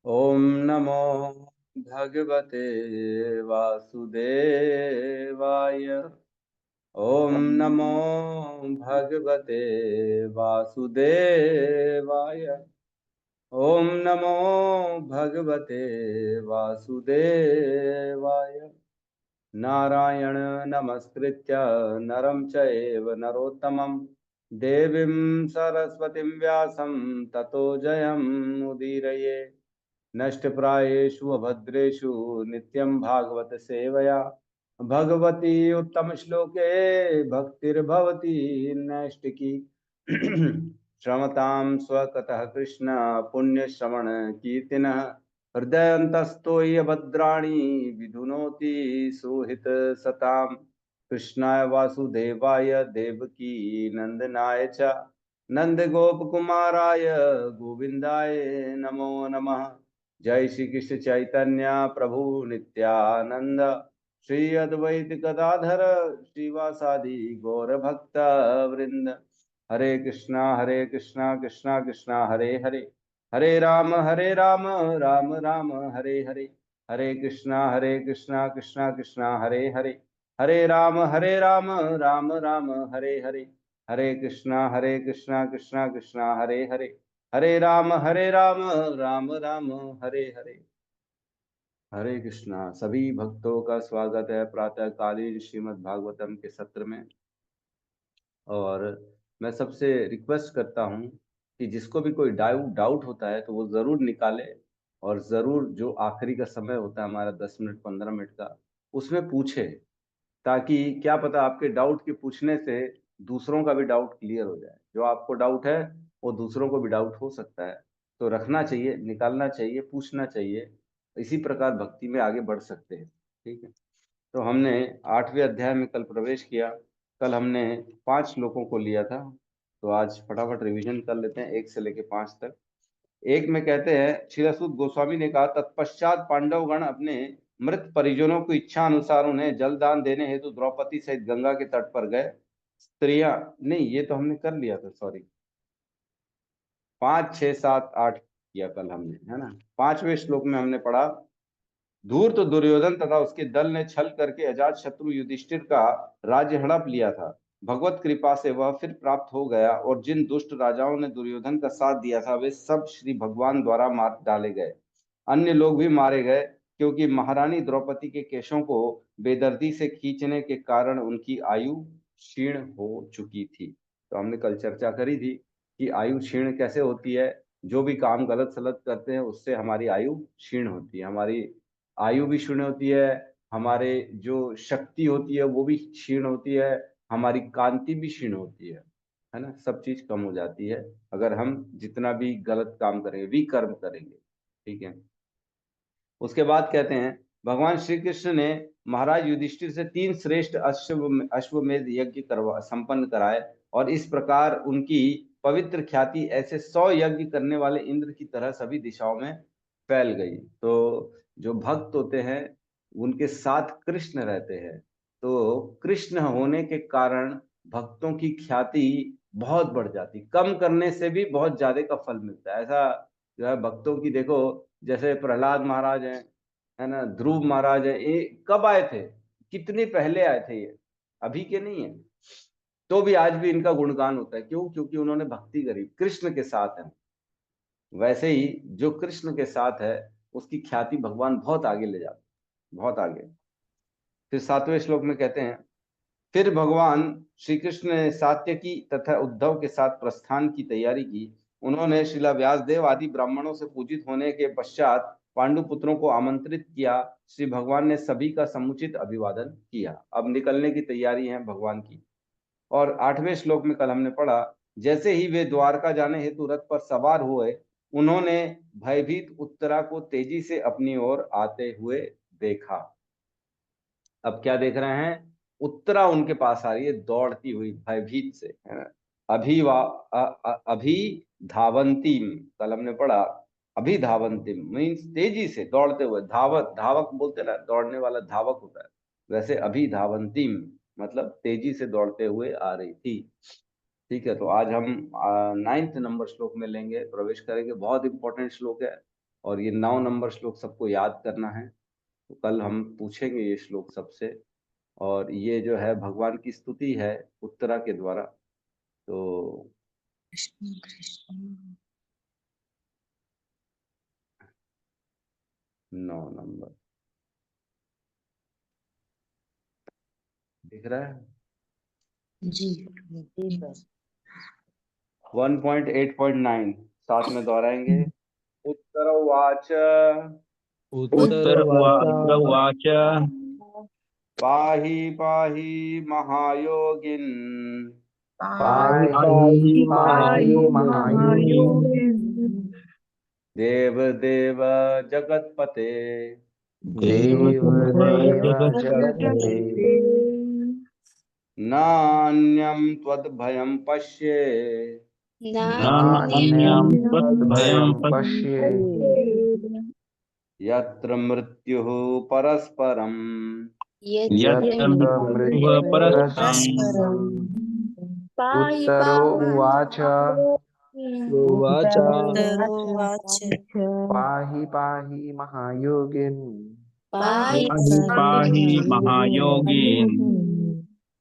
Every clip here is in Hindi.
ओम नमो भगवते वासुदेवाय। ओम नमो भगवते वासुदेवाय। ओम नमो भगवते वासुदेवाय। नारायण नमस्कृत्य नरं चैव नरोत्तमं देवीं सरस्वतीं व्यासं ततो जयमुदीरये। नष्टप्रायेषु अभद्रेषु नित्यं भागवत सेवया भगवती उत्तम श्लोके भक्तिर्भवती नैष्टिकी। श्रमतां स्वकतः कृष्ण पुण्य श्रवण कीर्तिनः हृदयन्तस्तो ये भद्राणि विधुनोति सुहित सताम्। कृष्णाय वासुदेवाय देवकी नंदनाय च नंद गोप कुमाराय गोविंदाय नमो नमः। जय श्री कृष्ण चैतन्य प्रभु नित्यानंद श्री अद्वैत गदाधर श्रीवासादि गौर भक्त वृंद। हरे कृष्णा कृष्णा कृष्णा हरे हरे हरे राम राम राम हरे हरे। हरे कृष्णा कृष्णा कृष्णा हरे हरे हरे राम राम राम हरे हरे। हरे कृष्णा कृष्णा कृष्णा हरे हरे हरे राम राम राम हरे हरे। हरे कृष्णा। सभी भक्तों का स्वागत है प्रातः कालीन श्रीमद् भागवतम के सत्र में। और मैं सबसे रिक्वेस्ट करता हूँ कि जिसको भी कोई डाउट होता है तो वो ज़रूर निकाले, और ज़रूर जो आखिरी का समय होता है हमारा 10 मिनट 15 मिनट का, उसमें पूछे, ताकि क्या पता आपके डाउट के पूछने से दूसरों का भी डाउट क्लियर हो जाए। जो आपको डाउट है वो दूसरों को भी डाउट हो सकता है, तो रखना चाहिए, निकालना चाहिए, पूछना चाहिए। इसी प्रकार भक्ति में आगे बढ़ सकते हैं। ठीक है, तो हमने 8वें अध्याय में कल प्रवेश किया। कल हमने 5 श्लोकों को लिया था, तो आज फटाफट रिवीजन कर लेते हैं 1 से लेके 5 तक। एक में कहते हैं, श्रीलसुत गोस्वामी ने कहा, तत्पश्चात पांडवगण अपने मृत परिजनों की इच्छा अनुसार उन्हें जलदान देने हेतु द्रौपदी सहित गंगा के तट पर गए। स्त्रियां, नहीं ये तो हमने कर लिया था, सॉरी। 5 6 7 8 किया कल हमने, है ना। 5वें श्लोक में हमने पढ़ा, धूर्त तो दुर्योधन तथा उसके दल ने छल करके अजात शत्रु युधिष्ठिर का राज्य हड़प लिया था। भगवत कृपा से वह फिर प्राप्त हो गया, और जिन दुष्ट राजाओं ने दुर्योधन का साथ दिया था वे सब श्री भगवान द्वारा मार डाले गए। अन्य लोग भी मारे गए, क्योंकि महारानी द्रौपदी के केशों को बेदर्दी से खींचने के कारण उनकी आयु क्षीण हो चुकी थी। तो हमने कल चर्चा करी थी कि आयु क्षीण कैसे होती है। जो भी काम गलत सलत करते हैं उससे हमारी आयु क्षीण होती है, हमारी आयु भी क्षीण होती है, हमारे जो शक्ति होती है वो भी क्षीण होती है, हमारी कांति भी क्षीण होती है ना। सब चीज कम हो जाती है अगर हम जितना भी गलत काम करेंगे, विकर्म करेंगे। ठीक है, उसके बाद कहते हैं, भगवान श्री कृष्ण ने महाराज युधिष्ठिर से 3 श्रेष्ठ अश्वमेध यज्ञ करवा संपन्न कराए, और इस प्रकार उनकी पवित्र ख्याति ऐसे 100 यज्ञ करने वाले इंद्र की तरह सभी दिशाओं में फैल गई। तो जो भक्त होते हैं उनके साथ कृष्ण रहते हैं, तो कृष्ण होने के कारण भक्तों की ख्याति बहुत बढ़ जाती, कम करने से भी बहुत ज्यादा का फल मिलता है। ऐसा जो है भक्तों की, देखो जैसे प्रहलाद महाराज हैं, है ना, ध्रुव महाराज है, ये कब आए थे, कितने पहले आए थे, ये अभी के नहीं है। तो भी आज भी इनका गुणगान होता है, क्यों? क्योंकि उन्होंने भक्ति करी, कृष्ण के साथ है। वैसे ही जो कृष्ण के साथ है उसकी ख्याति भगवान बहुत आगे ले जाते, बहुत आगे। फिर 7वें श्लोक में कहते हैं, फिर भगवान श्री कृष्ण ने सात्यकी तथा उद्धव के साथ प्रस्थान की तैयारी की। उन्होंने श्रीला व्यासदेव आदि ब्राह्मणों से पूजित होने के पश्चात पांडु पुत्रों को आमंत्रित किया। श्री भगवान ने सभी का समुचित अभिवादन किया। अब निकलने की तैयारी है भगवान की। और 8वें श्लोक में कल हमने पढ़ा, जैसे ही वे द्वारका जाने हेतु रथ पर सवार हुए, उन्होंने भयभीत उत्तरा को तेजी से अपनी ओर आते हुए देखा। अब क्या देख रहे हैं? उत्तरा उनके पास आ रही है दौड़ती हुई भयभीत से, है ना। अभी धावंतीम, कल हमने पढ़ा, अभी धावंतीम मीन्स तेजी से दौड़ते हुए, धावक धावक बोलते ना, दौड़ने वाला धावक होता है, वैसे अभी धावंतीम मतलब तेजी से दौड़ते हुए आ रही थी। ठीक है, तो आज हम 9th नंबर श्लोक में लेंगे, प्रवेश करेंगे। बहुत इंपॉर्टेंट श्लोक है, और ये 9 नंबर श्लोक सबको याद करना है। तो कल हम पूछेंगे ये श्लोक सबसे, और ये जो है भगवान की स्तुति है उत्तरा के द्वारा। तो कृष्ण कृष्ण 9 नंबर दिख रहा है। जी 1.8.9 साथ में दोहराएंगे। उत्तरवाच उत्तरवाच पाहि पाहि महायोगिन् पाहि पाहि महायोगिन् देव देव जगत्पते देव देव जगत्पते नान्यं त्वद्भयं पश्ये नान्यं तद्भयं पश्ये यत्र मृत्युः परस्परम् यत्र मृत्युः परस्परम्। उत्तरो उवाच पाहि पाहि महायोगिन् पाहि पाहि महायोगिन्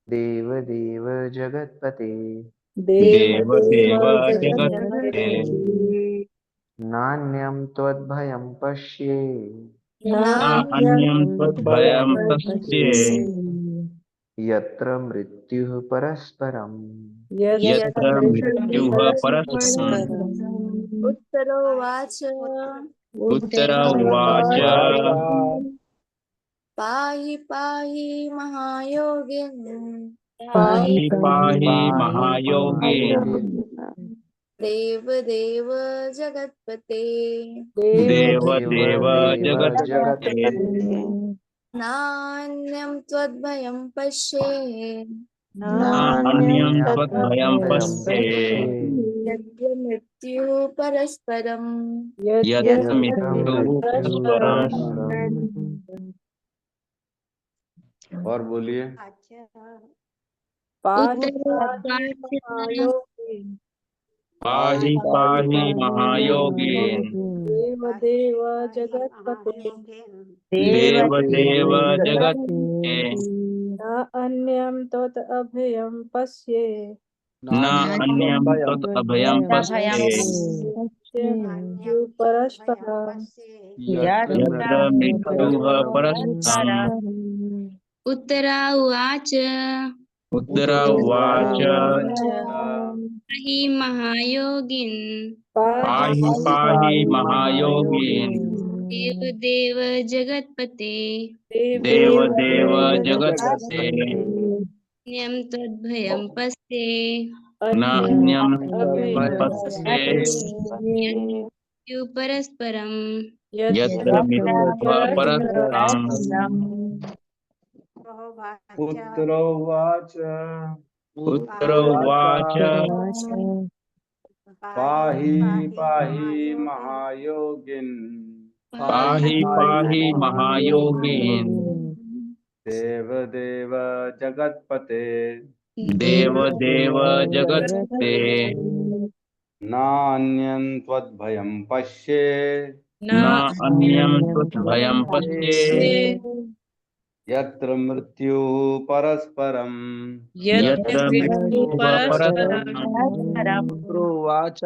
देव देव जगत्पते देव देव जगत्पते नान्यं त्वद्भयं पश्ये नान्यं त्वद्भयं पश्ये यत्र मृत्युः परस्परम् यत्र मृत्युः परस्परम्। उत्तरोवाच उत्तर उवाच पाहि पाहि महायोगिन् पाहि पाहि महायोगिन् देव देव जगत्पते देव देव जगत्पते नान्यं त्वद्भयं पश्ये नान्यं त्वद्भयं पश्ये यत्र मृत्युः परस्परम् यत्र मृत्युः परस्परम्। और बोलिए। पाहि पाहि महायोगिन् देव जगत्पते देव देव जगत्पते न अन्यं त्वत् अभयं पश्ये न अन्यं तत् अभयं पश्ये परस्परं यत्र मृत्युः परस्परम्। उत्तरा उवाच उत्तर उवाच पाहि महायोगिन् पाहि पाहि महायोगिन् देव देव जगत्पते देव देव जगत्पते नियम त्वद्भयं पश्ये नान्यं तद्भयं पश्ये यु परस्परं यत्र मृत्युः परस्परम्। उत्तरोवाच उत्तर उवाच पाहि पाहि महायोगिन् पाहि पाहि महायोगिन् देव देव जगत्पते देव देव जगत्पते नान्यं त्वद्भयं पश्ये न अन्यं त्वद्भयं पश्ये यत्र मृत्युः परस्परम् यत्र मृत्युः परस्परम्। उत्तरोवाच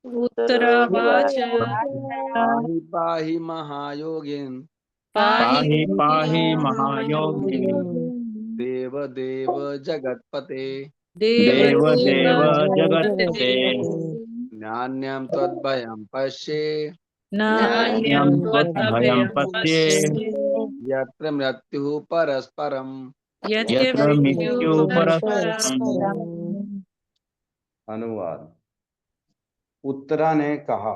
उत्तरवाच पाहि पाहि महायोगिन् पाहि पाहि महायोगिन् देव देव जगत्पते देव देव जगत्पते नान्यं त्वद्भयं पश्ये नान्यं त्वद्भयं पश्ये यत्र मृत्युः परस्परम् यत्र मृत्युः परस्परम्। अनुवाद। उत्तरा ने कहा,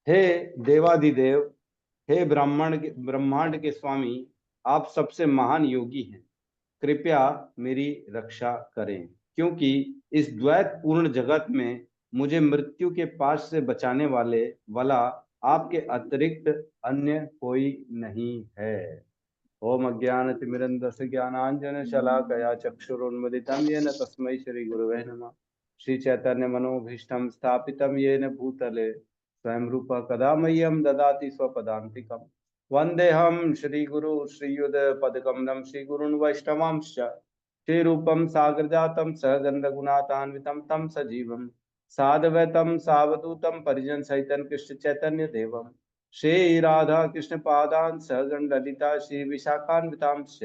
हे देवादिदेव, हे ब्रह्मांड के स्वामी, आप सबसे महान योगी हैं। कृपया मेरी रक्षा करें, क्योंकि इस द्वैत पूर्ण जगत में मुझे मृत्यु के पास से बचाने वाला आपके अतिरिक्त अन्य कोई नहीं है। ओम अज्ञानतिमिरन्धस्य ज्ञानाञ्जन शलाकया चक्षुरुन्मिलितं येन तस्मै श्री गुरुवे नमः। श्री चैतन्य मनोभीष्टं स्थापितं येन भूतले स्वयं रूप कदा मह्यम ददाति स्वपदान्तिकम्। वन्देऽहं श्रीगुरु श्रीयुत पदकमलं श्रीगुरुन् वैष्णवांश्च श्रीरूपं साग्रजातं सहगण रघुनाथान्वितं तं सजीवं साद्वैतं सावधूतं परिजन सहितं कृष्ण चैतन्य देवं श्री राधा कृष्ण पादान् सहगण ललिता श्री विशाखान्वितांश्च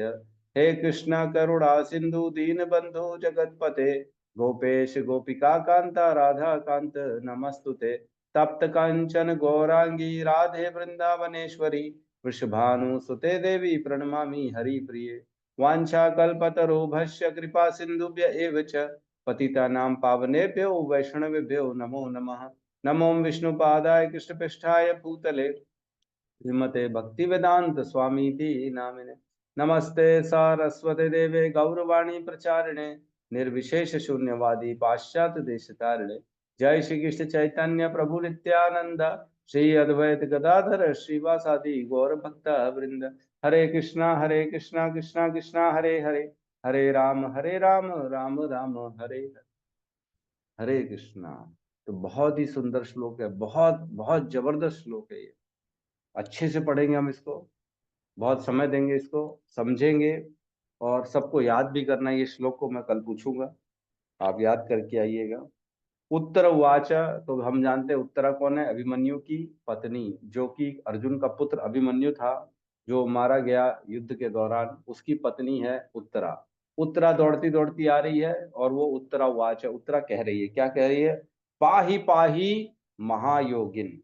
हे कृष्ण करुणा सिंधु दीनबंधु जगतपते गोपेश गोपिका कांता राधा कांत नमस्तुते तप्त कांचन गौरांगी राधे वृंदावनेश्वरी वृषभानुसुते देवी प्रणमामि हरिप्रिये वाञ्छाकल्पतरुभ्यश्च कृपा सिन्धुभ्य एव च पतितानां पावनेभ्यो वैष्णवेभ्यो नमो नमः। नमो विष्णुपादाय कृष्णपृष्ठाय भूतले श्रीमते भक्तिवेदांत स्वामीति नामिने। नमस्ते सारस्वते देवे गौरवाणी प्रचारिणे निर्विशेष शून्यवादी पाश्चात्य देशतारिणे। जय श्री कृष्ण चैतन्य प्रभु नित्यानंद श्री अद्वैत गदाधर श्रीवासादि गौर भक्त वृंद। हरे कृष्णा कृष्णा कृष्णा हरे हरे हरे राम राम राम हरे हरे। हरे कृष्णा। तो बहुत ही सुंदर श्लोक है, बहुत बहुत जबरदस्त श्लोक है ये। अच्छे से पढ़ेंगे हम इसको, बहुत समय देंगे इसको, समझेंगे और सबको याद भी करना है। ये श्लोक को मैं कल पूछूंगा, आप याद करके आइएगा। उत्तर वाचा, तो हम जानते हैं उत्तरा कौन है? अभिमन्यु की पत्नी, जो कि अर्जुन का पुत्र अभिमन्यु था जो मारा गया युद्ध के दौरान, उसकी पत्नी है उत्तरा। उत्तरा दौड़ती दौड़ती आ रही है और वो उत्तरा वाचा, उत्तरा कह रही है, क्या कह रही है? पाही पाही महायोगिन।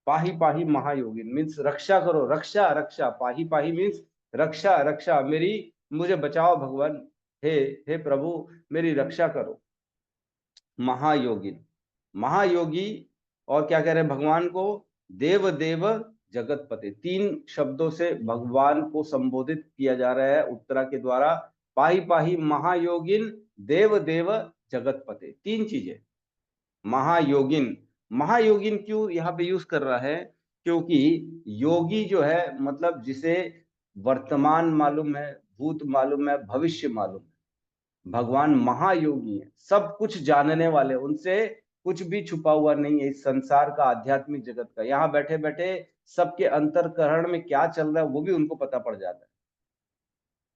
पाही पाही महायोगिन मीन्स रक्षा करो, रक्षा रक्षा। पाही पाही मीन्स रक्षा रक्षा, मेरी मुझे बचाओ भगवान, हे प्रभु मेरी रक्षा करो। महायोगिन, महायोगी। और क्या कह रहे हैं भगवान को? देव देव जगतपते। तीन शब्दों से भगवान को संबोधित किया जा रहा है उत्तरा के द्वारा। पाही पाही महायोगिन देव देव जगतपते, तीन चीजें। महायोगिन, महायोगिन क्यों यहाँ पे यूज कर रहा है? क्योंकि योगी जो है मतलब जिसे वर्तमान मालूम है, भूत मालूम है, भविष्य मालूम है। भगवान महायोगी है, सब कुछ जानने वाले, उनसे कुछ भी छुपा हुआ नहीं है इस संसार का, आध्यात्मिक जगत का। यहाँ बैठे बैठे सबके अंतरकरण में क्या चल रहा है वो भी उनको पता पड़ जाता है।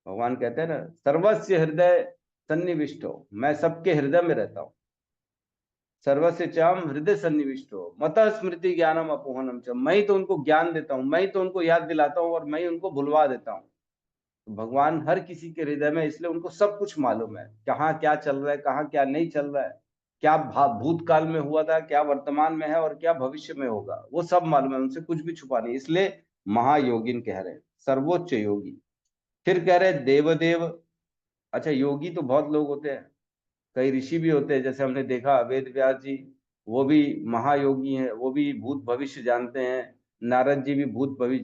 भगवान कहते हैं ना, सर्वस्य हृदय सन्निविष्टो, मैं सबके हृदय में रहता हूँ। सर्वस्य चाम हृदय सन्निविष्टो मतः स्मृति ज्ञानम अपोहनम च, मैं ही तो उनको ज्ञान देता हूँ, मैं ही तो उनको याद दिलाता हूँ और मैं ही उनको भुलवा देता हूँ। तो भगवान हर किसी के हृदय में, इसलिए उनको सब कुछ मालूम है, कहाँ क्या चल रहा है, कहाँ क्या नहीं चल रहा है, क्या भूतकाल में हुआ था, क्या वर्तमान में है और क्या भविष्य में होगा, वो सब मालूम है, उनसे कुछ भी छुपा नहीं। इसलिए महायोगिन कह रहे हैं, सर्वोच्च योगी। फिर कह रहे देवदेव। अच्छा, योगी तो बहुत लोग होते हैं, कई ऋषि भी होते हैं, जैसे हमने देखा वेद व्यास जी, वो भी महायोगी हैं, वो भी भूत भविष्य जानते हैं। नारद जी भी भूत भविष्य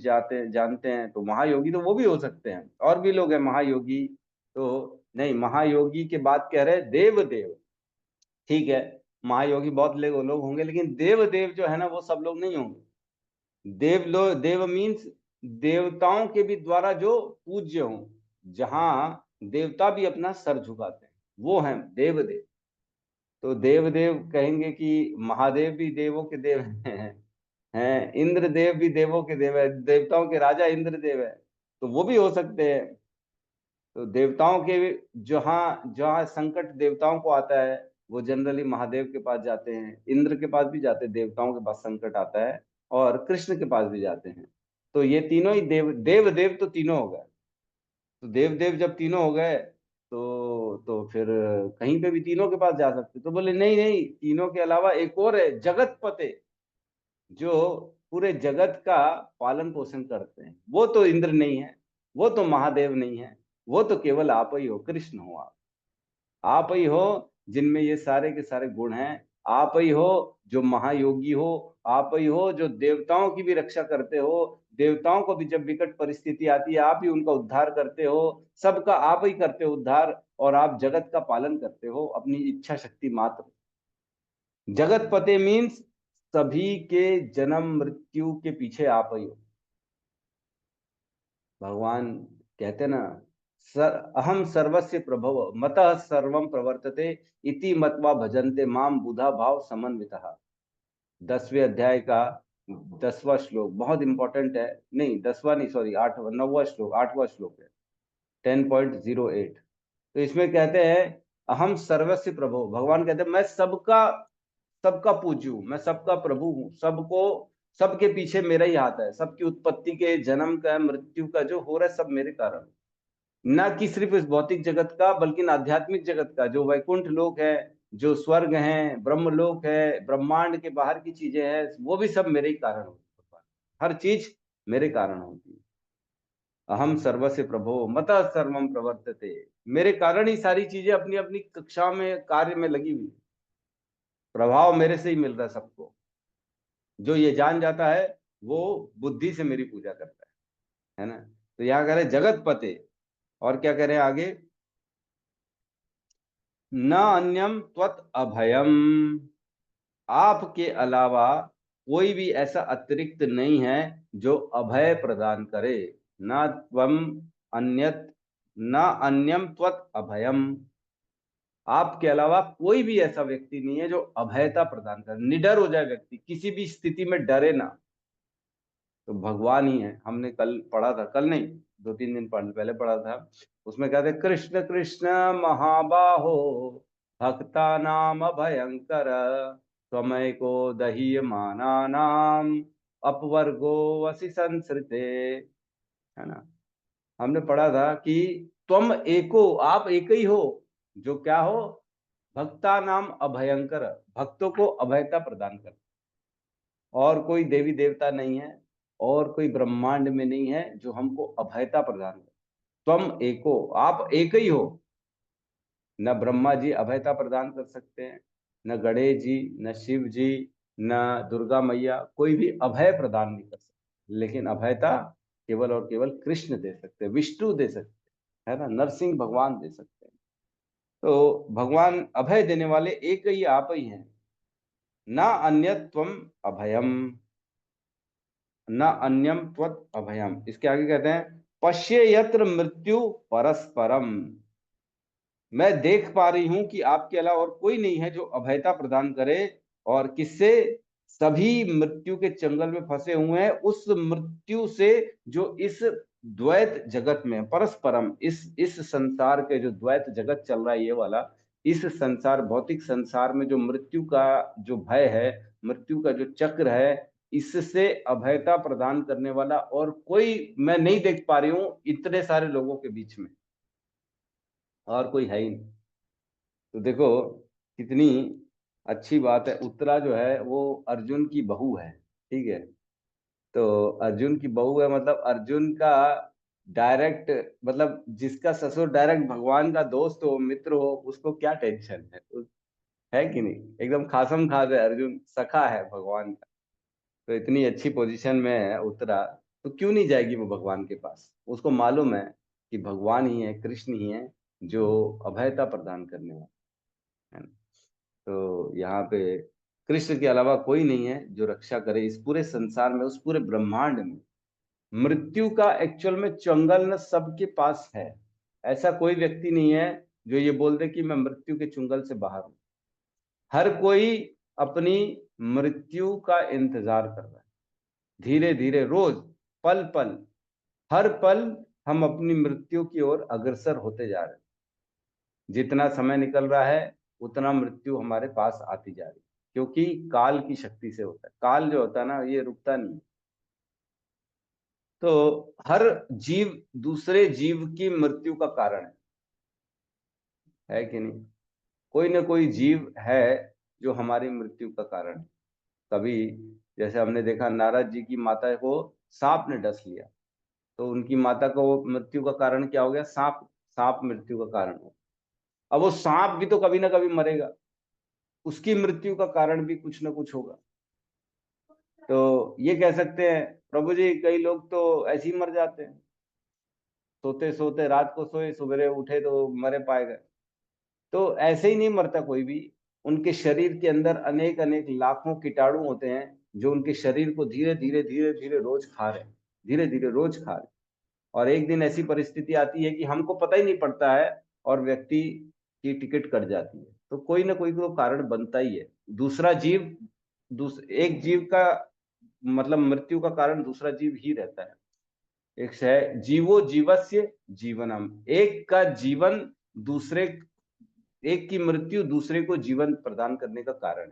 जानते हैं, तो महायोगी तो वो भी हो सकते हैं। और भी लोग हैं महायोगी, तो नहीं, महायोगी के बात कह रहे देव देव। ठीक है, महायोगी बहुत लोग होंगे, लेकिन देव देव जो है ना वो सब लोग नहीं होंगे। देव मीन्स देवताओं के भी द्वारा जो पूज्य हों, जहां देवता भी अपना सर झुकाते हैं, वो हैं देव देव। तो देव देव कहेंगे कि महादेव भी देवों के देव हैं, इंद्र देव भी देवों के देव है, देवताओं के राजा इंद्र देव है, तो वो भी हो सकते हैं। तो देवताओं के जहाँ जहाँ संकट देवताओं को आता है वो जनरली महादेव के पास जाते हैं, इंद्र के पास भी जाते हैं, देवताओं के पास संकट आता है, और कृष्ण के पास भी जाते हैं। तो ये तीनों ही देव देव तो तीनों हो गए। तो देव देव जब तीनों हो गए तो फिर कहीं पे भी तीनों के पास जा सकते। तो बोले नहीं नहीं, तीनों के अलावा एक और है, जगतपते, जो पूरे जगत का पालन पोषण करते हैं। वो तो इंद्र नहीं है, वो तो महादेव नहीं है, वो तो केवल आप ही हो, कृष्ण हो। आप ही हो जिनमें ये सारे के सारे गुण हैं। आप ही हो जो महायोगी हो, आप ही हो जो देवताओं की भी रक्षा करते हो, देवताओं को भी जब विकट परिस्थिति आती है आप ही उनका उद्धार करते हो, सबका आप ही करते हो उद्धार, और आप जगत का पालन करते हो अपनी इच्छा शक्ति मात्र। जगतपते मीन्स सभी के जन्म मृत्यु के पीछे आप ही हो। भगवान कहते ना, अहम सर्वस्य प्रभव मतः सर्वम प्रवर्तते इति मत्वा भजन्ते माम बुधा भाव समन्वितः। 10वें अध्याय का 10वां श्लोक बहुत इंपॉर्टेंट है। नहीं 10वां नहीं, सॉरी 8वां 9वां श्लोक 8वां श्लोक है 10.08। तो इसमें कहते हैं अहम सर्वस्य प्रभु, भगवान कहते हैं मैं सबका सबका पूज्य हूं, मैं सबका प्रभु हूं, सबको सबके पीछे मेरा ही हाथ है, सबकी उत्पत्ति के जन्म का मृत्यु का जो हो रहा है सब मेरे कारण, ना कि सिर्फ इस भौतिक जगत का बल्कि आध्यात्मिक जगत का, जो वैकुंठ लोक है, जो स्वर्ग है, ब्रह्म लोक है, ब्रह्मांड के बाहर की चीजें हैं, वो भी सब मेरे ही कारण होती है। हर चीज मेरे कारण होती है। अहम सर्वस्य प्रभो मतः सर्वम प्रवर्तते, मेरे कारण ही सारी चीजें अपनी अपनी कक्षा में कार्य में लगी हुई, प्रभाव मेरे से ही मिल रहा है सबको। जो ये जान जाता है वो बुद्धि से मेरी पूजा करता है ना। तो यहाँ कह रहे जगत पते, और क्या कह रहे हैं आगे, न अन्यम त्वत अभयम, आपके अलावा कोई भी ऐसा अतिरिक्त नहीं है जो अभय प्रदान करे। न त्वम अन्यत न अन्यम त्वत अभयम, आपके अलावा कोई भी ऐसा व्यक्ति नहीं है जो अभयता प्रदान करे, निडर हो जाए व्यक्ति, किसी भी स्थिति में डरे ना, तो भगवान ही है। हमने कल पढ़ा था, कल नहीं 2-3 दिन पहले पढ़ा था, उसमें कहते कृष्ण कृष्ण महाबाहो भक्ता नाम भयंकर त्वमेको दहीय मानानाम अपवर्गो वसि संसृते, है ना। हमने पढ़ा था कि तुम एको, आप एक ही हो, जो क्या हो, भक्ता नाम अभयंकर, भक्तों को अभयता प्रदान कर, और कोई देवी देवता नहीं है और कोई ब्रह्मांड में नहीं है जो हमको अभयता प्रदान करे। तुम एको, आप एक ही हो। न ब्रह्मा जी अभयता प्रदान कर सकते हैं, न गणेश जी, न शिव जी, न दुर्गा मैया, कोई भी अभय प्रदान नहीं कर सकते, लेकिन अभयता केवल और केवल कृष्ण दे सकते हैं, विष्णु दे सकते हैं, है ना, नरसिंह भगवान दे सकते हैं। तो भगवान अभय देने वाले एक ही आप ही हैं। ना अन्यत त्वम अभयम, न अन्यम त्वत अभयम। इसके आगे कहते हैं पश्ये यत्र मृत्यु परस्परम, मैं देख पा रही हूं कि आपके अलावा और कोई नहीं है जो अभयता प्रदान करे, और किससे, सभी मृत्यु के चंगल में फंसे हुए हैं, उस मृत्यु से जो इस द्वैत जगत में परस्परम, इस संसार के जो द्वैत जगत चल रहा है ये वाला, इस संसार भौतिक संसार में जो मृत्यु का जो भय है, मृत्यु का जो चक्र है, इससे अभयता प्रदान करने वाला और कोई मैं नहीं देख पा रही हूं इतने सारे लोगों के बीच में, और कोई है ही नहीं। तो देखो कितनी अच्छी बात है। उत्तरा जो है वो अर्जुन की बहू है, ठीक है। तो अर्जुन की बहू है मतलब अर्जुन का डायरेक्ट, मतलब जिसका ससुर डायरेक्ट भगवान का दोस्त हो, मित्र हो, उसको क्या टेंशन है कि नहीं। एकदम खासम खास है अर्जुन, सखा है भगवान का। तो इतनी अच्छी पोजीशन में है उत्तरा, तो क्यों नहीं जाएगी वो भगवान के पास। उसको मालूम है कि भगवान ही है, कृष्ण ही है जो अभयता प्रदान करने वाला है ना। तो यहाँ पे कृष्ण के अलावा कोई नहीं है जो रक्षा करे इस पूरे संसार में, उस पूरे ब्रह्मांड में। मृत्यु का एक्चुअल में चंगल न सबके पास है, ऐसा कोई व्यक्ति नहीं है जो ये बोल दे कि मैं मृत्यु के चुंगल से बाहर हूं। हर कोई अपनी मृत्यु का इंतजार कर रहा है, धीरे धीरे रोज पल पल, हर पल हम अपनी मृत्यु की ओर अग्रसर होते जा रहे हैं। जितना समय निकल रहा है उतना मृत्यु हमारे पास आती जा रही है, क्योंकि काल की शक्ति से होता है। काल जो होता है ना ये रुकता नहीं। तो हर जीव दूसरे जीव की मृत्यु का कारण है कि नहीं। कोई ना कोई जीव है जो हमारी मृत्यु का कारण है। कभी जैसे हमने देखा नारद जी की माता को सांप ने डस लिया, तो उनकी माता को मृत्यु का कारण क्या हो गया, सांप। सांप मृत्यु का कारण हो। अब वो सांप भी तो कभी ना कभी मरेगा, उसकी मृत्यु का कारण भी कुछ ना कुछ होगा। तो ये कह सकते हैं प्रभु जी कई लोग तो ऐसे ही मर जाते हैं, सोते सोते रात को सोए, सवेरे उठे तो मरे पाए गए। तो ऐसे ही नहीं मरता कोई भी। उनके शरीर के अंदर अनेक अनेक लाखों कीटाणु होते हैं जो उनके शरीर को धीरे धीरे धीरे धीरे रोज खा रहे हैं, धीरे धीरे रोज खा रहे हैं। और एक दिन ऐसी परिस्थिति आती है कि हमको पता ही नहीं पड़ता है और व्यक्ति की टिकट कट जाती है। तो कोई ना कोई तो कारण बनता ही है। दूसरा जीव एक जीव का मतलब मृत्यु का कारण दूसरा जीव ही रहता है। एक है जीवो जीवस्य जीवनम, एक का जीवन दूसरे, एक की मृत्यु दूसरे को जीवन प्रदान करने का कारण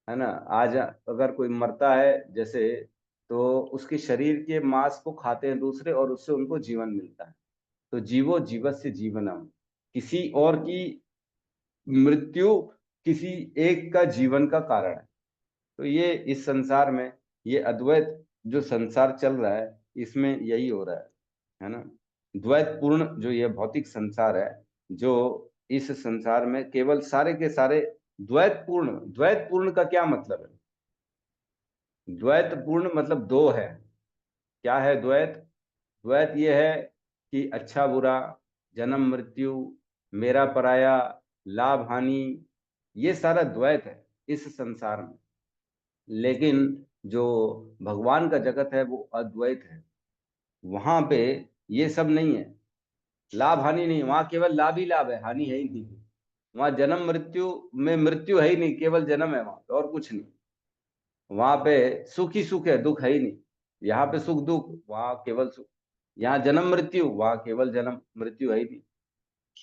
है ना। आज अगर कोई मरता है जैसे, तो उसके शरीर के मांस को खाते हैं दूसरे और उससे उनको जीवन मिलता है। तो जीवो जीवस्य जीवनम, किसी और की मृत्यु किसी एक का जीवन का कारण है। तो ये इस संसार में, ये अद्वैत जो संसार चल रहा है इसमें यही हो रहा है ना। द्वैत पूर्ण जो ये भौतिक संसार है, जो इस संसार में केवल सारे के सारे द्वैत पूर्ण। द्वैत पूर्ण का क्या मतलब है? द्वैत पूर्ण मतलब दो है। क्या है द्वैत? द्वैत ये है कि अच्छा बुरा, जन्म मृत्यु, मेरा पराया, लाभ हानि, ये सारा द्वैत है इस संसार में। लेकिन जो भगवान का जगत है वो अद्वैत है। वहां पे ये सब नहीं है, लाभ हानि नहीं, वहां केवल लाभ ही लाभ है, हानि है ही नहीं। वहां जन्म मृत्यु में मृत्यु है ही नहीं, केवल जन्म है वहां पे और कुछ नहीं। वहां पे सुख ही सुख है, दुख है ही नहीं। यहाँ पे सुख दुख, वहां केवल सुख। यहाँ जन्म मृत्यु, वहां केवल जन्म मृत्यु है ही नहीं।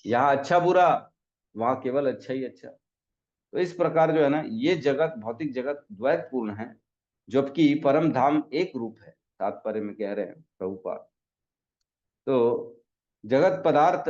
यहाँ अच्छा बुरा, वहां केवल अच्छा ही अच्छा। तो इस प्रकार जो है ना, ये जगत, भौतिक जगत द्वैत पूर्ण है, जबकि परम धाम एक रूप है, तात्पर्य में कह रहे हैं प्रभुपाद। तो जगत पदार्थ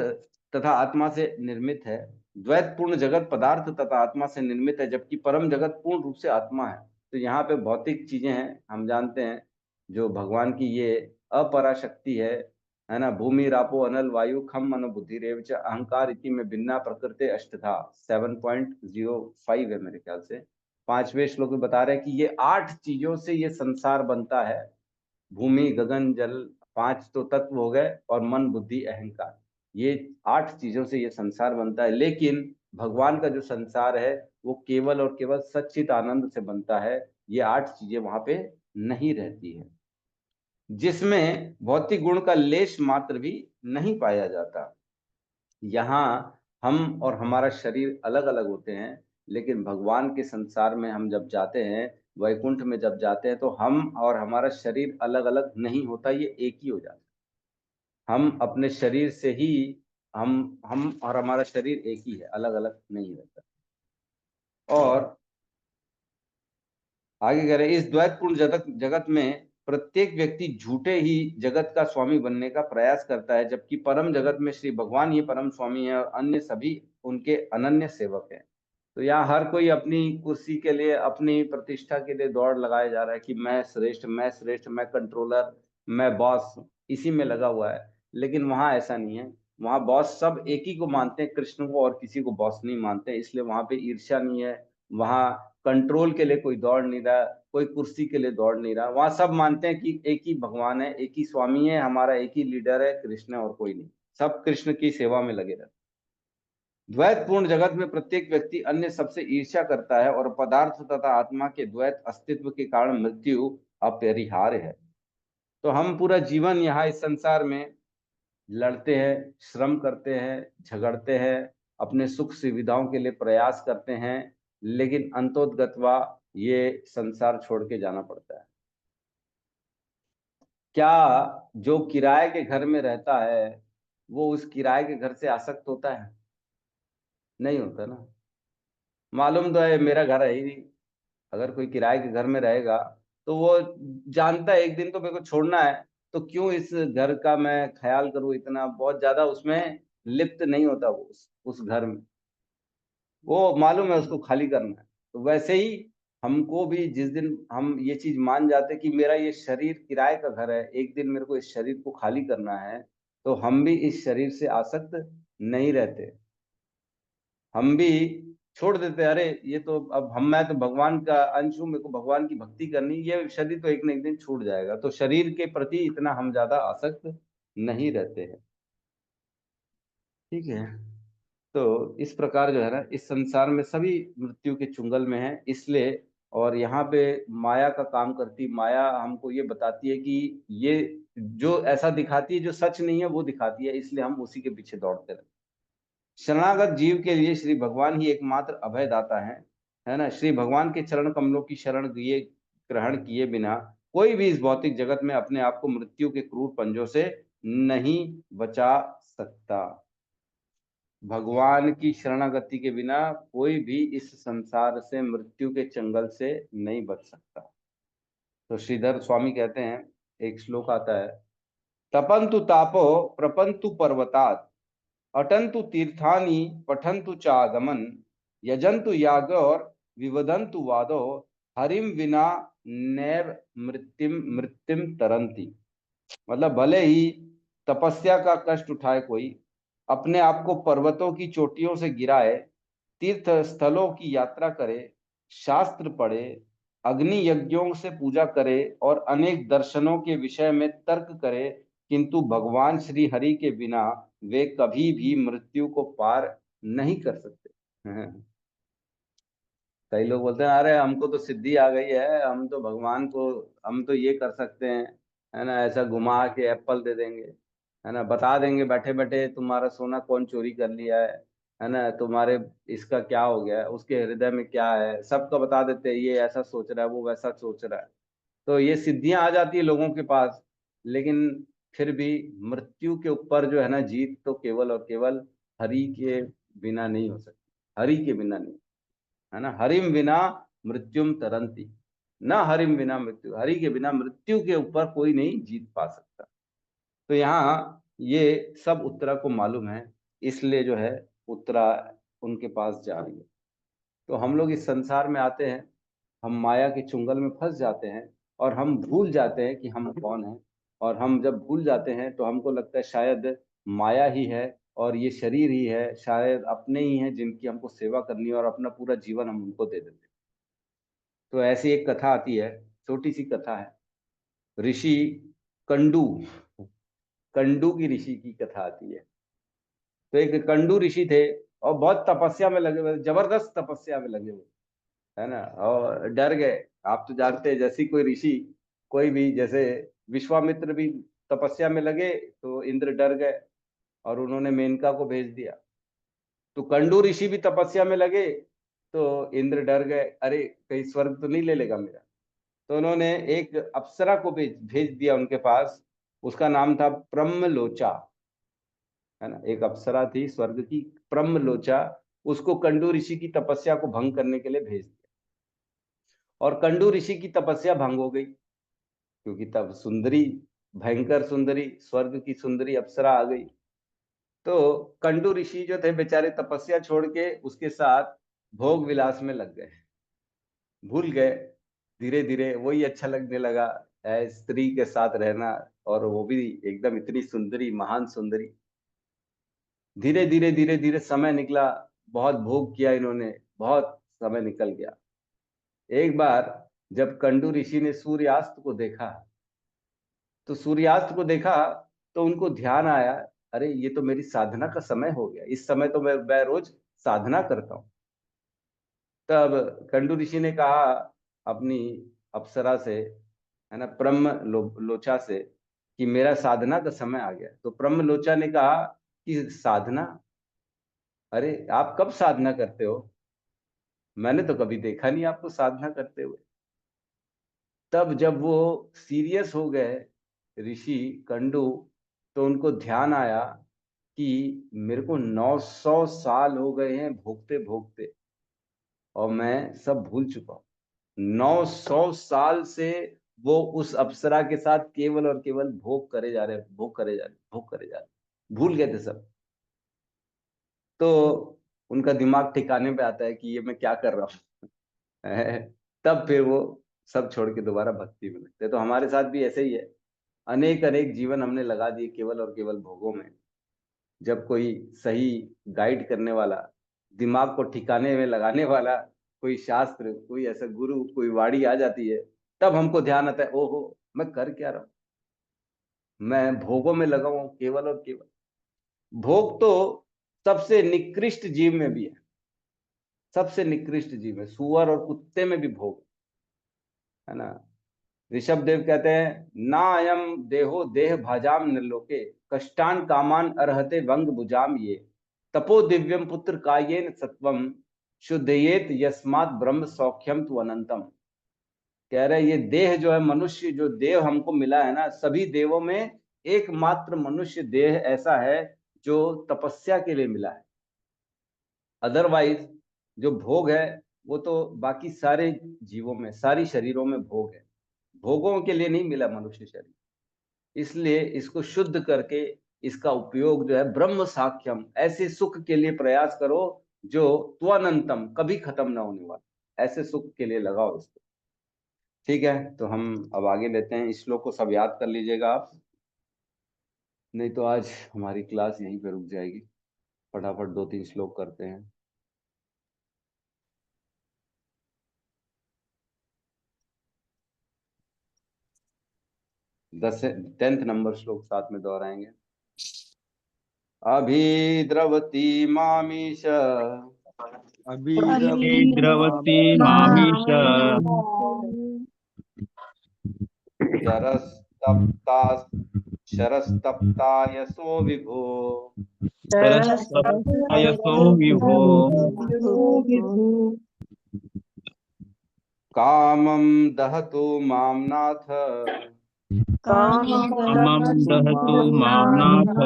तथा आत्मा से निर्मित है। द्वैत पूर्ण जगत पदार्थ तथा आत्मा से निर्मित है, जबकि परम जगत पूर्ण रूप से आत्मा है। तो यहाँ पे भौतिक चीजें हैं, हम जानते हैं जो भगवान की ये अपराशक्ति है ना। भूमि रापो अनल वायु खम मनो बुद्धि रेवच अहंकार इति में भिन्ना प्रकृति अष्टधा, 7.05 है मेरे ख्याल से। 5वें श्लोक में बता रहे हैं कि ये 8 चीजों से ये संसार बनता है। भूमि गगन जल, 5 तो तत्व हो गए, और मन बुद्धि अहंकार, ये 8 चीजों से ये संसार बनता है। लेकिन भगवान का जो संसार है वो केवल और केवल सच्चित आनंद से बनता है। ये 8 चीजें वहां पे नहीं रहती है, जिसमें भौतिक गुण का लेश मात्र भी नहीं पाया जाता। यहाँ हम और हमारा शरीर अलग अलग होते हैं, लेकिन भगवान के संसार में हम जब जाते हैं, वैकुंठ में जब जाते हैं, तो हम और हमारा शरीर अलग अलग नहीं होता, ये एक ही हो जाता है। हम अपने शरीर से ही, हम और हमारा शरीर एक ही है, अलग अलग नहीं रहता। और आगे कह रहे, इस द्वैतपूर्ण जगत में प्रत्येक व्यक्ति झूठे ही जगत का स्वामी बनने का प्रयास करता है, जबकि परम जगत में श्री भगवान ही परम स्वामी है और अन्य सभी उनके अनन्य सेवक हैं। तो यहाँ हर कोई अपनी कुर्सी के लिए, अपनी प्रतिष्ठा के लिए दौड़ लगाया जा रहा है कि मैं श्रेष्ठ, मैं श्रेष्ठ, मैं कंट्रोलर, मैं बॉस, इसी में लगा हुआ है। लेकिन वहां ऐसा नहीं है। वहां बॉस सब एक ही को मानते हैं, कृष्ण को, और किसी को बॉस नहीं मानते, इसलिए वहां पे ईर्ष्या नहीं है। वहां कंट्रोल के लिए कोई दौड़ नहीं रहा, कोई कुर्सी के लिए दौड़ नहीं रहा। वहां सब मानते हैं कि एक ही भगवान है, एक ही स्वामी है, हमारा एक ही लीडर है कृष्ण, और कोई नहीं। सब कृष्ण की सेवा में लगे रहते। द्वैत पूर्ण जगत में प्रत्येक व्यक्ति अन्य सबसे ईर्ष्या करता है, और पदार्थ तथा आत्मा के द्वैत अस्तित्व के कारण मृत्यु अपरिहार्य है। तो हम पूरा जीवन यहाँ इस संसार में लड़ते हैं, श्रम करते हैं, झगड़ते हैं, अपने सुख सुविधाओं के लिए प्रयास करते हैं, लेकिन अंतोदगत्वा ये संसार छोड़ के जाना पड़ता है। क्या जो किराए के घर में रहता है वो उस किराए के घर से आसक्त होता है? नहीं होता ना। मालूम तो है मेरा घर है ही नहीं। अगर कोई किराए के घर में रहेगा तो वो जानता है एक दिन तो मेरे को छोड़ना है, तो क्यों इस घर का मैं ख्याल करूं, इतना बहुत ज्यादा उसमें लिप्त नहीं होता वो उस घर में। वो मालूम है उसको खाली करना है। तो वैसे ही हमको भी जिस दिन हम ये चीज मान जाते कि मेरा ये शरीर किराए का घर है, एक दिन मेरे को इस शरीर को खाली करना है, तो हम भी इस शरीर से आसक्त नहीं रहते। हम भी छोड़ देते, अरे ये तो अब मैं तो भगवान का अंश हूं, मेरे को भगवान की भक्ति करनी, ये शरीर तो एक न एक दिन छूट जाएगा। तो शरीर के प्रति इतना हम ज्यादा आसक्त नहीं रहते हैं। ठीक है। तो इस प्रकार जो है ना, इस संसार में सभी मृत्यु के चुंगल में है, इसलिए। और यहाँ पे माया का काम करती, माया हमको ये बताती है कि ये जो ऐसा दिखाती है जो सच नहीं है वो दिखाती है, इसलिए हम उसी के पीछे दौड़ते रहते हैं। शरणागत जीव के लिए श्री भगवान ही एकमात्र अभयदाता है। है ना, श्री भगवान के चरण कमलों की शरण लिए ग्रहण किए बिना कोई भी इस भौतिक जगत में अपने आप को मृत्यु के क्रूर पंजों से नहीं बचा सकता। भगवान की शरणागति के बिना कोई भी इस संसार से मृत्यु के चंगल से नहीं बच सकता। तो श्रीधर स्वामी कहते हैं, एक श्लोक आता है, तपंतु तापो प्रपंतु पर्वतात् अटंतु तीर्थानि पठंतु चागमन यजंतु याग और विवदंतु वादो हरिम विना नैव मृत्युम तरंती। मतलब भले ही तपस्या का कष्ट उठाए कोई, अपने आप को पर्वतों की चोटियों से गिराए, तीर्थ स्थलों की यात्रा करे, शास्त्र पढ़े, अग्नि यज्ञों से पूजा करे और अनेक दर्शनों के विषय में तर्क करे, किंतु भगवान श्री हरि के बिना वे कभी भी मृत्यु को पार नहीं कर सकते। कई लोग बोलते हैं, अरे हमको तो सिद्धि आ गई है, हम तो भगवान को, हम तो ये कर सकते हैं, है ना, ऐसा घुमा के एप्पल दे देंगे, है ना, बता देंगे बैठे बैठे तुम्हारा सोना कौन चोरी कर लिया है ना, तुम्हारे इसका क्या हो गया है, उसके हृदय में क्या है, सबको बता देते हैं, ये ऐसा सोच रहा है, वो वैसा सोच रहा है। तो ये सिद्धियां आ जाती है लोगों के पास, लेकिन फिर भी मृत्यु के ऊपर जो है ना जीत, तो केवल और केवल हरि के बिना नहीं हो सकती, हरि के बिना नहीं, है ना। हरिम बिना मृत्युम तरंती, न हरिम बिना मृत्यु, हरि के बिना मृत्यु के ऊपर कोई नहीं जीत पा सकता। तो यहाँ ये सब उत्तरा को मालूम है, इसलिए जो है उत्तरा उनके पास जा रही है। तो हम लोग इस संसार में आते हैं, हम माया के चुंगल में फंस जाते हैं और हम भूल जाते हैं कि हम कौन हैं। और हम जब भूल जाते हैं तो हमको लगता है शायद माया ही है और ये शरीर ही है, शायद अपने ही हैं जिनकी हमको सेवा करनी है और अपना पूरा जीवन हम उनको दे देते हैं। तो ऐसी एक कथा आती है, छोटी सी कथा है, ऋषि कंडू, कंडू की ऋषि की कथा आती है। तो एक कंडू ऋषि थे और बहुत तपस्या में लगे हुए, जबरदस्त तपस्या में लगे हुए, है ना, और डर गए। आप तो जानते हैं, जैसी कोई ऋषि, कोई भी, जैसे विश्वामित्र भी तपस्या में लगे तो इंद्र डर गए और उन्होंने मेनका को भेज दिया। तो कंडू ऋषि भी तपस्या में लगे तो इंद्र डर गए, अरे कहीं स्वर्ग तो नहीं ले लेगा मेरा। तो उन्होंने एक अप्सरा को भेज दिया उनके पास, उसका नाम था ब्रह्मलोचा, है ना, एक अप्सरा थी स्वर्ग की, ब्रह्मलोचा। उसको कंडू ऋषि की तपस्या को भंग करने के लिए भेज दिया और कंडू ऋषि की तपस्या भंग हो गई, क्योंकि तब सुंदरी, भयंकर सुंदरी, स्वर्ग की सुंदरी अप्सरा आ गई। तो कंडू ऋषि जो थे बेचारे तपस्या छोड़ के उसके साथ भोग विलास में लग गए, भूल गए। धीरे धीरे वही अच्छा लगने लगा, स्त्री के साथ रहना, और वो भी एकदम इतनी सुंदरी, महान सुंदरी। धीरे धीरे धीरे धीरे समय निकला, बहुत भोग किया इन्होंने, बहुत समय निकल गया। एक बार जब कंडू ऋषि ने सूर्यास्त को देखा, तो सूर्यास्त को देखा तो उनको ध्यान आया, अरे ये तो मेरी साधना का समय हो गया, इस समय तो मैं रोज साधना करता हूँ। तब कंडू ऋषि ने कहा अपनी अप्सरा से, है ना, लोचा से, कि मेरा साधना का समय आ गया। तो लोचा ने कहा कि साधना, अरे आप कब साधना करते हो, मैंने तो कभी देखा नहीं आपको साधना करते हुए। तब जब वो सीरियस हो गए ऋषि कंडू, तो उनको ध्यान आया कि मेरे को 900 साल हो गए हैं भोगते भोगते और मैं सब भूल चुका हूँ। 900 साल से वो उस अप्सरा के साथ केवल और केवल भोग करे जा रहे, भोग करे जा रहे, भोग करे जा रहे, भूल गए थे सब। तो उनका दिमाग ठिकाने पे आता है कि ये मैं क्या कर रहा हूँ। तब फिर वो सब छोड़ के दोबारा भक्ति में लगते। तो हमारे साथ भी ऐसे ही है, अनेक अनेक जीवन हमने लगा दिए केवल और केवल भोगों में। जब कोई सही गाइड करने वाला, दिमाग को ठिकाने में लगाने वाला कोई शास्त्र, कोई ऐसा गुरु, कोई वाणी आ जाती है, तब हमको ध्यान आता है, ओहो मैं कर क्या रहा हूं, मैं भोगों में लगा हूं केवल और केवल। भोग तो सबसे निकृष्ट जीव में भी है, सबसे निकृष्ट जीव है, सुअर और कुत्ते में भी भोग है ना। ऋषभ देव कहते हैं, ना अयम देहो देह भाजाम नलोके कष्टान कामान अर्हते वंग भुजाम ये तपो दिव्यम पुत्र कायेन सत्वम शुद्धयेत यस्मात् ब्रह्म सौख्यम तु अनंतम। कह रहे ये देह जो है, मनुष्य जो देह हमको मिला है ना, सभी देवों में एकमात्र मनुष्य देह ऐसा है जो तपस्या के लिए मिला है। अदरवाइज जो भोग है वो तो बाकी सारे जीवों में, सारी शरीरों में भोग है, भोगों के लिए नहीं मिला मनुष्य शरीर। इसलिए इसको शुद्ध करके इसका उपयोग जो है ब्रह्म साख्यम, ऐसे सुख के लिए प्रयास करो जो त्वनंतम, कभी खत्म ना होने वाला, ऐसे सुख के लिए लगाओ इसको। ठीक है, तो हम अब आगे लेते हैं। इस श्लोक को सब याद कर लीजिएगा आप, नहीं तो आज हमारी क्लास यहीं पे रुक जाएगी। फटाफट 2-3 श्लोक करते हैं। दस 10th नंबर श्लोक साथ में दोहराएंगे। अभिद्रवती मामीश द्रवती मामीश शरस्तप्ता शरस्तप्ता यशो विभो सरस्वतयसो विभो कामं दहतु मां नाथ कामं दहतु मां नाथ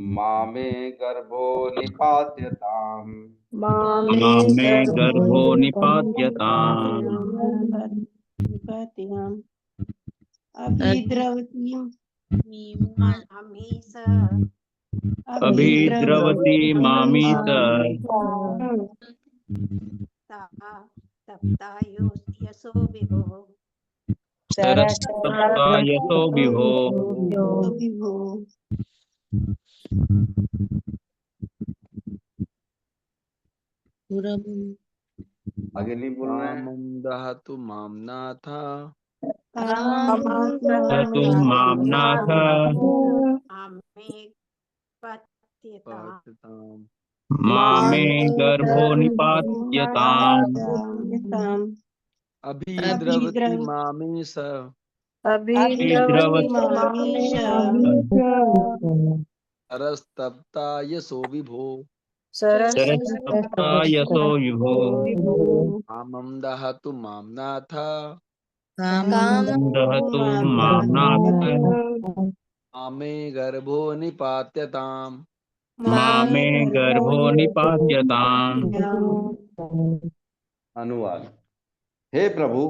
मामे गर्भो निपात्यताम्। मामे गर्भो निपात्यताम्। अभिद्रवती मामीश सरस्तप्ता यशो विभो आगे नहीं बोल रहे हैं। कामं दहतु मां नाथ दहतु मां नाथ पात्यताम्। मामे गर्भो निपात्यताम्। अभिद्रवति मामीश अभिद्रवती सरस्तप्ता यशो विभो सरस्तप्ता यशो विभो कामं दहतु मां नाथ दहतु मां नाथ मामे गर्भो निपात्यताम्। मामे गर्भो निपात्यताम्। अनुवाद। हे प्रभु,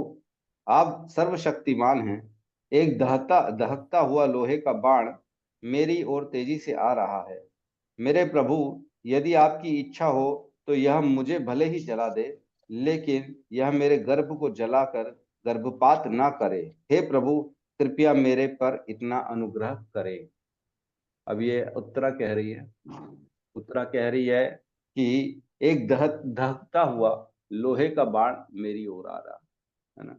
आप सर्वशक्तिमान हैं। एक दहकता हुआ लोहे का बाण मेरी ओर तेजी से आ रहा है। मेरे प्रभु, यदि आपकी इच्छा हो तो यह मुझे भले ही जला दे, लेकिन यह मेरे गर्भ को जलाकर गर्भपात ना करे। हे प्रभु, कृपया मेरे पर इतना अनुग्रह करें। अब ये उत्तरा कह रही है, उत्तरा कह रही है कि एक दहकता हुआ लोहे का बाण मेरी ओर आ रहा है ना।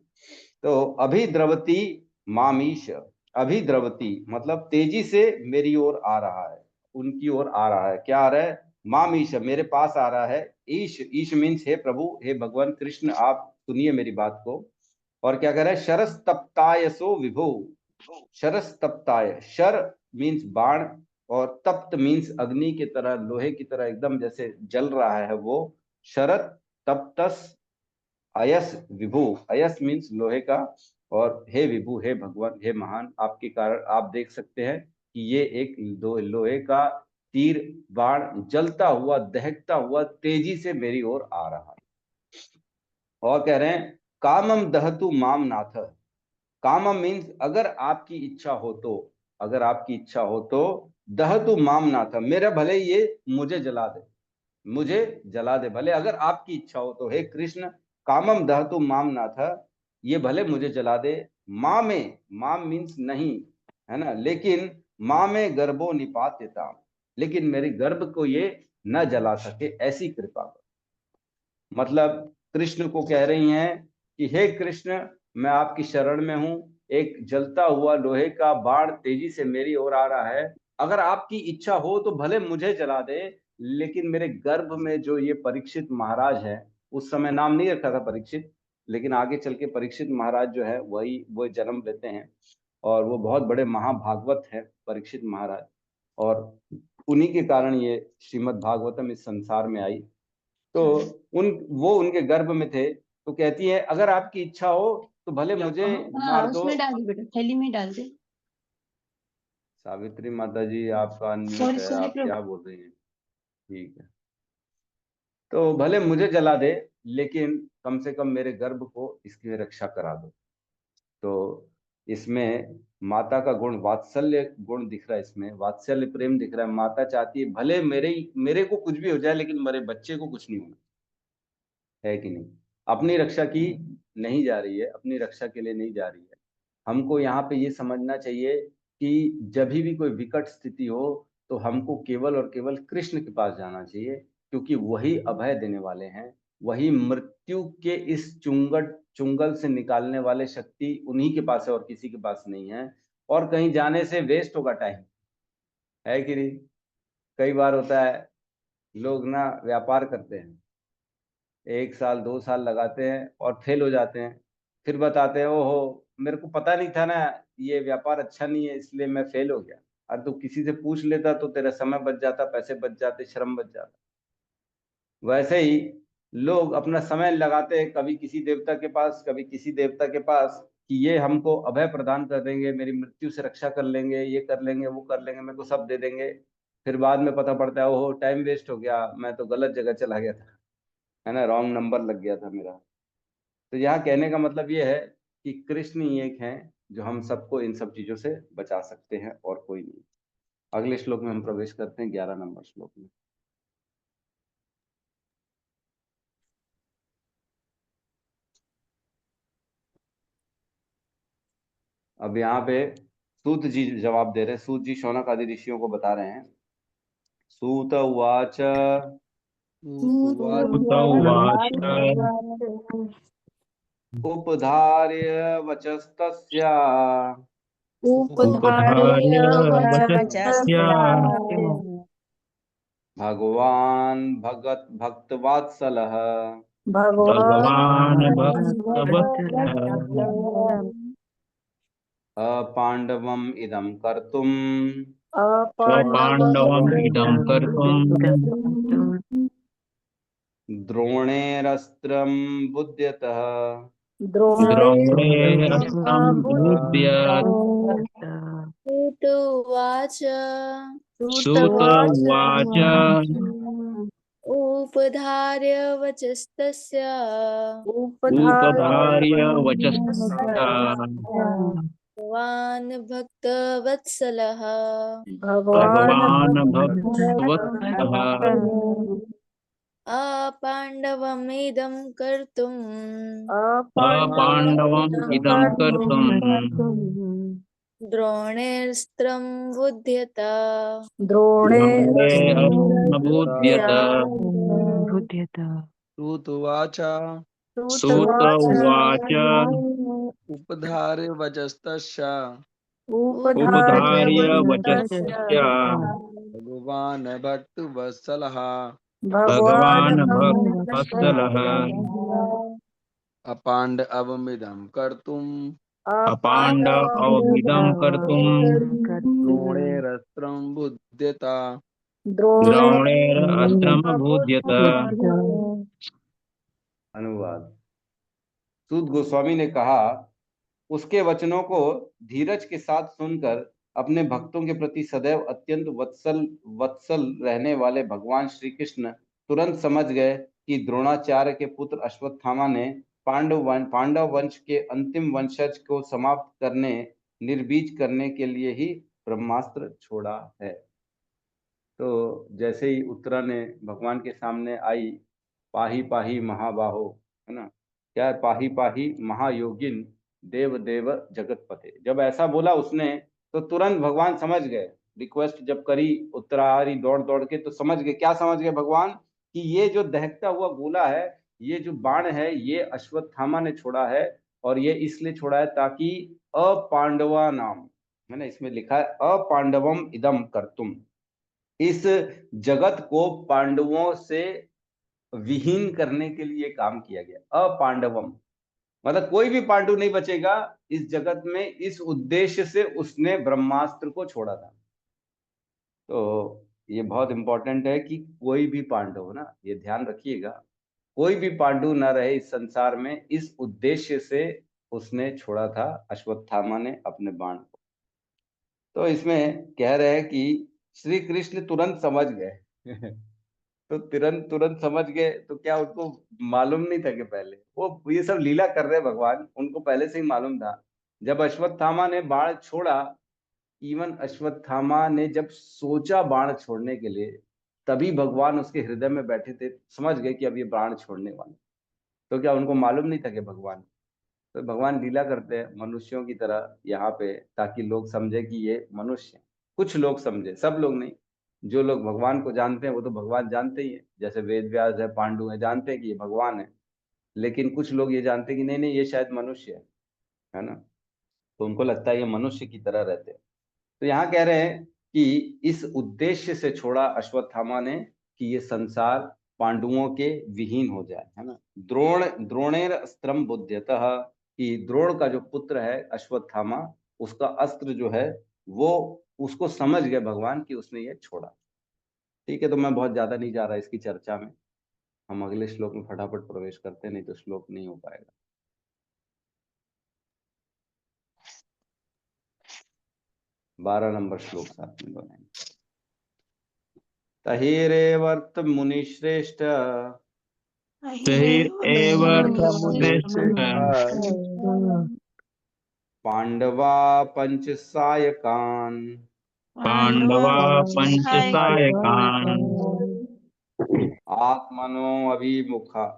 तो अभिद्रवती मामीश, अभिद्रवती मतलब तेजी से मेरी ओर आ रहा है, उनकी ओर आ रहा है। क्या आ रहा है? मामीश, मेरे पास आ रहा है। ईश, ईश मीन्स हे प्रभु, हे भगवान कृष्ण, आप सुनिए मेरी बात को। और क्या कह रहा है? शरस्तप्ताय सो विभो। शरस्तप्ताय, शर मीन्स बाण और तप्त मीन्स अग्नि की तरह, लोहे की तरह एकदम जैसे जल रहा है वो। शरत तप्तस अयस विभु, अयस मीन्स लोहे का, और हे विभु, हे भगवान, हे महान, आपके कारण आप देख सकते हैं कि ये एक दो लोहे का तीर बाण जलता हुआ, दहकता हुआ तेजी से मेरी ओर आ रहा है। और कह रहे हैं कामम दहतु माम नाथ। कामम मीन्स अगर आपकी इच्छा हो तो, अगर आपकी इच्छा हो तो, दहतु माम नाथ, मेरा भले ये मुझे जला दे, मुझे जला दे भले, अगर आपकी इच्छा हो तो। हे कृष्ण, कामम दहतु माम नाथ, ये भले मुझे जला दे। माँ में, माम मीन्स नहीं, है ना, लेकिन माँ में गर्भो निपात्यता, लेकिन मेरे गर्भ को ये न जला सके, ऐसी कृपा कर। मतलब कृष्ण को कह रही हैं कि हे कृष्ण, मैं आपकी शरण में हूं। एक जलता हुआ लोहे का बाण तेजी से मेरी ओर आ रहा है। अगर आपकी इच्छा हो तो भले मुझे जला दे, लेकिन मेरे गर्भ में जो ये परीक्षित महाराज है, उस समय नाम नहीं रखा था परीक्षित, लेकिन आगे चल के परीक्षित महाराज जो है वही वो जन्म लेते हैं, और वो बहुत बड़े महाभागवत है परीक्षित महाराज, और उन्हीं के कारण ये श्रीमद् भागवतम इस संसार में आई। तो वो उनके गर्भ में थे। तो कहती है अगर आपकी इच्छा हो तो भले मुझे मार दो। उसमें डाल दे बेटा, थैली में डाल दे। सावित्री माता जी आपका अनम्यूट सॉरी है, सॉरी आप क्या बोल रही हैं? ठीक है, तो भले मुझे जला दे लेकिन कम से कम मेरे गर्भ को इसकी रक्षा करा दो। तो इसमें माता का गुण, वात्सल्य गुण दिख रहा है, इसमें वात्सल्य प्रेम दिख रहा है। माता चाहती है भले मेरे को कुछ भी हो जाए लेकिन मेरे बच्चे को कुछ नहीं होना, है कि नहीं? अपनी रक्षा की नहीं जा रही है, अपनी रक्षा के लिए नहीं जा रही है। हमको यहाँ पे ये समझना चाहिए कि जब भी कोई विकट स्थिति हो तो हमको केवल और केवल कृष्ण के पास जाना चाहिए, क्योंकि वही अभय देने वाले हैं, वही मृत्यु के इस चुंगल से निकालने वाले शक्ति उन्हीं के पास है और किसी के पास नहीं है। और कहीं जाने से वेस्ट होगा टाइम, है कि नहीं? कई बार होता है लोग ना व्यापार करते हैं, 1 साल 2 साल लगाते हैं और फेल हो जाते हैं, फिर बताते हैं ओहो मेरे को पता नहीं था ना ये व्यापार अच्छा नहीं है इसलिए मैं फेल हो गया। अरे तो किसी से पूछ लेता तो तेरा समय बच जाता, पैसे बच जाते, श्रम बच जाता। वैसे ही लोग अपना समय लगाते हैं कभी किसी देवता के पास, कभी किसी देवता के पास, कि ये हमको अभय प्रदान कर देंगे, मेरी मृत्यु से रक्षा कर लेंगे, ये कर लेंगे, वो कर लेंगे, मेरे को सब दे देंगे। फिर बाद में पता पड़ता है ओहो टाइम वेस्ट हो गया, मैं तो गलत जगह चला गया था, है ना, रॉन्ग नंबर लग गया था मेरा। तो यहाँ कहने का मतलब ये है कि कृष्ण ही एक हैं जो हम सबको इन सब चीजों से बचा सकते हैं और कोई नहीं। अगले श्लोक में हम प्रवेश करते हैं, 11 नंबर श्लोक में। अब यहाँ पे सूत जी जवाब दे रहे हैं। सूत जी शौनक आदि ऋषियों को बता रहे हैं। सूत उवाच उवाच उपधार्य वचस्तस्या उपधार्य वचस्य भगवान भक्तवात्सलः भगवान् भक्तवत्सलः अपाण्डवम् इदं कर्तुम् अपाण्डवम् इदं कर्तुम् द्रोणेरस्त्रं बुध्यतः द्रोणेरस्त्रं बुध्यत्। उवाच सूत उवाच उपधार्य वचस्तस्य उपधार्य वचस्तस्या भगवान् भक्तवत्सलः भगवान् भक्तवत्सलः अपाण्डवमिदं कर्तुम् अपाण्डवम् इदं कर्तुम् द्रोणेऽस्त्रं बुध्यत द्रोणेऽस्त्रमबुध्यत। श्रुतुवाच सूत उवाच उपधार्य वचस्तस्य उपधार्य वचस्तस्या भगवान् भक्तवत्सलः भगवान् भक्तवत्सलः अपाण्डवमिदं कर्तुम् अपाण्डवमिदं कर्तुम् द्रोणेरस्त्रं बुध्यत। द्रोणेरस्त्रमबुध्यत। अनुवाद। सूत गोस्वामी ने कहा, उसके वचनों को धीरज के साथ सुनकर अपने भक्तों के प्रति सदैव अत्यंत वत्सल रहने वाले भगवान श्री कृष्ण तुरंत समझ गए कि द्रोणाचार्य के पुत्र अश्वत्थामा ने पांडव वंश के अंतिम वंशज को समाप्त करने, निर्बीज करने के लिए ही ब्रह्मास्त्र छोड़ा है। तो जैसे ही उत्तरा ने भगवान के सामने आई, पाही पाही महाबाहो, है ना, क्या है? पाही पाही महायोगिन देव देव जगतपते। जब ऐसा बोला उसने तो तुरंत भगवान समझ गए। रिक्वेस्ट जब करी उत्तरा आ रही दौड़ दौड़ के, तो समझ गए। क्या समझ गए भगवान? कि ये जो दहकता हुआ गोला है, ये जो बाण है, ये अश्वत्थामा ने छोड़ा है, और ये इसलिए छोड़ा है ताकि अपांडवा नाम, है ना, इसमें लिखा है अपांडवम इदम कर्तुम, इस जगत को पांडवों से विहीन करने के लिए काम किया गया। अपांडवम मतलब कोई भी पांडु नहीं बचेगा इस जगत में, इस उद्देश्य से उसने ब्रह्मास्त्र को छोड़ा था। तो ये बहुत इंपॉर्टेंट है कि कोई भी पांडव ना, ये ध्यान रखिएगा, कोई भी पांडु न रहे इस संसार में, इस उद्देश्य से उसने छोड़ा था अश्वत्थामा ने अपने बाण को। तो इसमें कह रहे हैं कि श्री कृष्ण तुरंत समझ गए तो तुरंत तुरंत समझ गए, तो क्या उनको मालूम नहीं था कि पहले वो ये सब लीला कर रहे हैं भगवान, उनको पहले से ही मालूम था। जब अश्वत्थामा ने बाण छोड़ा, इवन अश्वत्थामा ने जब सोचा बाण छोड़ने के लिए, तभी भगवान उसके हृदय में बैठे थे, समझ गए कि अब ये बाण छोड़ने वाले। तो क्या उनको मालूम नहीं था कि भगवान, तो भगवान लीला करते हैं मनुष्यों की तरह यहाँ पे, ताकि लोग समझे कि ये मनुष्य हैं। कुछ लोग समझे, सब लोग नहीं। जो लोग भगवान को जानते हैं वो तो भगवान जानते ही है, जैसे वेद व्यास है, पांडु है, जानते हैं कि ये भगवान है। लेकिन कुछ लोग ये जानते हैं कि नहीं नहीं, ये शायद मनुष्य है ना, तो उनको लगता है ये मनुष्य की तरह रहते हैं। तो यहाँ कह रहे हैं कि इस उद्देश्य से छोड़ा अश्वत्थामा ने कि ये संसार पांडवों के विहीन हो जाए, है ना। द्रोणेर अस्त्रम बुध्यतः, कि द्रोण का जो पुत्र है अश्वत्थामा, उसका अस्त्र जो है वो उसको समझ गए भगवान कि उसने ये छोड़ा। ठीक है, तो मैं बहुत ज्यादा नहीं जा रहा इसकी चर्चा में, हम अगले श्लोक में फटाफट प्रवेश करते हैं, नहीं तो श्लोक नहीं हो पाएगा। 12 नंबर श्लोक साथ में बनाएंगे। तहिरेवर्त मुनिश्रेष्ठ तैरेवर्तश्रेष्ठ पांडवा पंच सायकान पांडवा पंचसायकान् आत्मनो अभिमुखान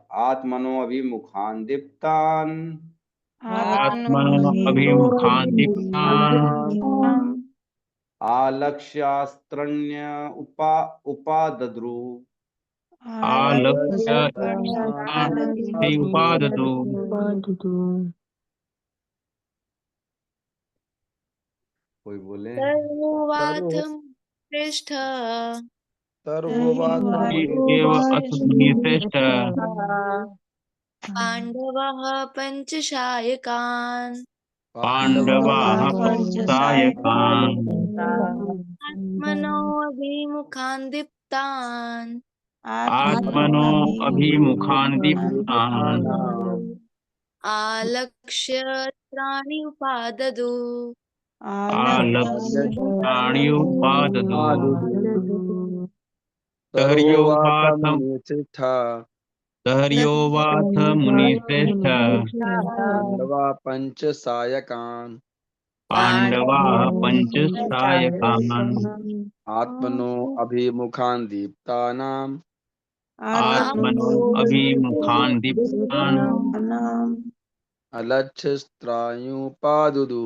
दीप्तान आत्मनो अभिमुखान् दीप्तान् आलक्ष्यास्त्रण्य उपादद्रु। आलक्ष्य उपादतु। कोई बोले। सर्वोवाथ श्रेष्ठ एव अथ मुनिश्रेष्ठ पाण्डवाः पञ्चशायकान् पाण्डवाः पंचसायकान् आत्मनो अभिमुखान् दीप्तान् आत्मनो अभिमुखान् दीप्तान् आलक्ष्यस्त्राणि उपाददु आलक्ष्याण्युपाददु। तर्ह्योवाथ मुनिश्रेष्ठ पांडवा पंच सायकान् पाण्डवाः पंचसायकान् आत्मनो अभिमुखान् दीप्तानाम् आत्मनो अभिमुखान् दीप्तान् अलक्ष्यस्त्रायुपादुदु।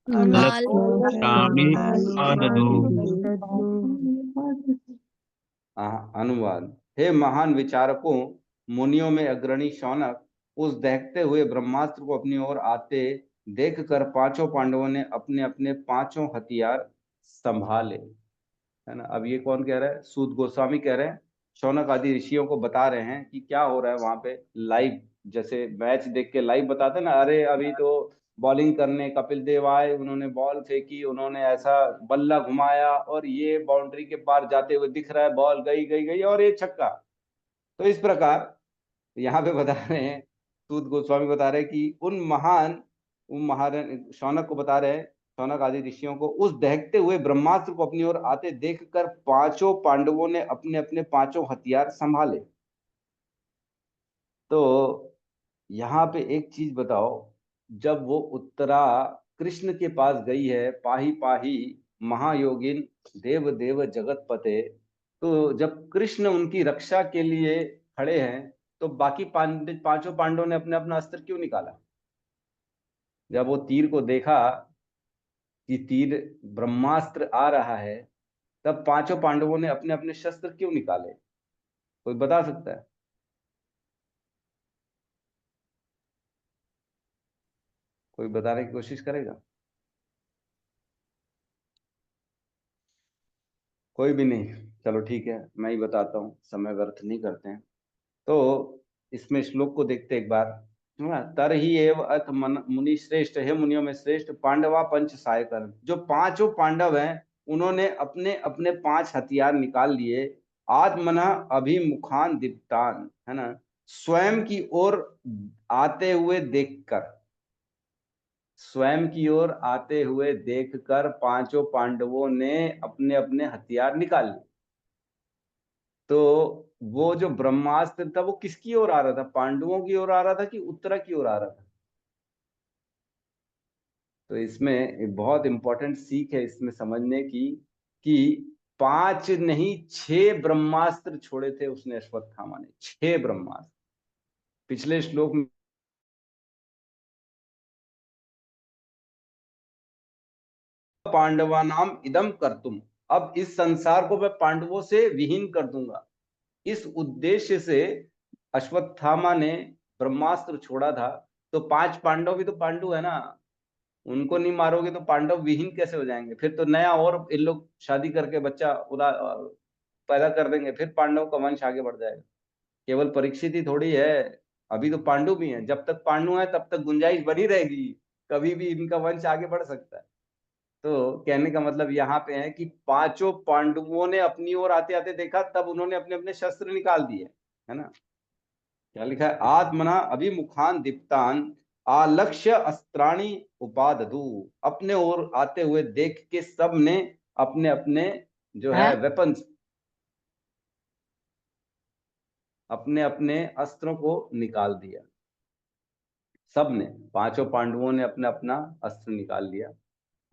आलक्ष्याण्युपाददु। अनुवाद। हे महान विचारकों, मुनियों में अग्रणी शौनक, उस दहकते हुए ब्रह्मास्त्र को अपनी ओर आते देखकर पांचों पांडवों ने अपने अपने पांचों हथियार संभाले, है ना। अब ये कौन कह रहा है? सूत गोस्वामी कह रहे हैं, शौनक आदि ऋषियों को बता रहे हैं कि क्या हो रहा है वहां पे लाइव, जैसे मैच देख के लाइव बताते ना, अरे अभी तो बॉलिंग करने कपिल देव आए, उन्होंने बॉल फेंकी, उन्होंने ऐसा बल्ला घुमाया और ये बाउंड्री के पार जाते हुए दिख रहा है, बॉल गई गई गई और ये छक्का। तो इस प्रकार यहाँ पे बता रहे हैं, सूत गोस्वामी बता रहे हैं कि उन महान शौनक को बता रहे हैं, शौनक आदि ऋषियों को, उस दहकते हुए ब्रह्मास्त्र को अपनी ओर आते देखकर पांचों पांडवों ने अपने अपने पांचों हथियार संभाले। तो यहाँ पे एक चीज बताओ, जब वो उत्तरा कृष्ण के पास गई है, पाही पाही महायोगिन देव देव जगत पते, तो जब कृष्ण उनकी रक्षा के लिए खड़े हैं, तो बाकी पांचों पांडवों ने अपने अपना अस्त्र क्यों निकाला? जब वो तीर को देखा कि तीर ब्रह्मास्त्र आ रहा है, तब पांचों पांडवों ने अपने अपने शस्त्र क्यों निकाले? कोई बता सकता है? कोई बताने की कोशिश करेगा? कोई भी नहीं, चलो ठीक है, मैं ही बताता हूँ, समय व्यर्थ नहीं करते हैं। तो इसमें श्लोक को देखते एक बार। तर ही एव अथ मुनि श्रेष्ठ, हे मुनियों में श्रेष्ठ, पांडवा पंच सायकन, जो पांचों पांडव हैं उन्होंने अपने अपने 5 हथियार निकाल लिए। आत्मना अभिमुखान दीप्तान, है ना, स्वयं की ओर आते हुए देखकर, स्वयं की ओर आते हुए देखकर पांचों पांडवों ने अपने अपने हथियार निकाल लिए। तो वो जो ब्रह्मास्त्र था वो किसकी ओर आ रहा था? पांडवों की ओर आ रहा था कि उत्तरा की ओर आ रहा था? तो इसमें एक बहुत इंपॉर्टेंट सीख है इसमें समझने की, कि 5 नहीं 6 ब्रह्मास्त्र छोड़े थे उसने, अश्वत्थामा ने 6 ब्रह्मास्त्र। पिछले श्लोक में पांडवा नाम इदम करतुम, अब इस संसार को मैं पांडवों से विहीन कर दूंगा, इस उद्देश्य से अश्वत्थामा ने ब्रह्मास्त्र छोड़ा था। तो 5 पांडव भी तो पांडु है ना, उनको नहीं मारोगे तो पांडव विहीन कैसे हो जाएंगे? फिर तो नया और इन लोग शादी करके बच्चा उदा पैदा कर देंगे, फिर पांडव का वंश आगे बढ़ जाएगा। केवल परीक्षित ही थोड़ी है, अभी तो पांडु भी हैं। जब तक पांडु है तब तक गुंजाइश बनी रहेगी, कभी भी इनका वंश आगे बढ़ सकता है। तो कहने का मतलब यहाँ पे है कि पांचों पांडवों ने अपनी ओर आते आते देखा, तब उन्होंने अपने अपने शस्त्र निकाल दिए, है ना। क्या लिखा है? आत्मना अभिमुखान दीप्तान आलक्ष्य अस्त्राणि उपादधु, अपने ओर आते हुए देख के सब ने अपने अपने जो है वेपन्स, अपने अपने अस्त्रों को निकाल दिया। सब ने, पांचों पांडवों ने अपना अपना अस्त्र निकाल लिया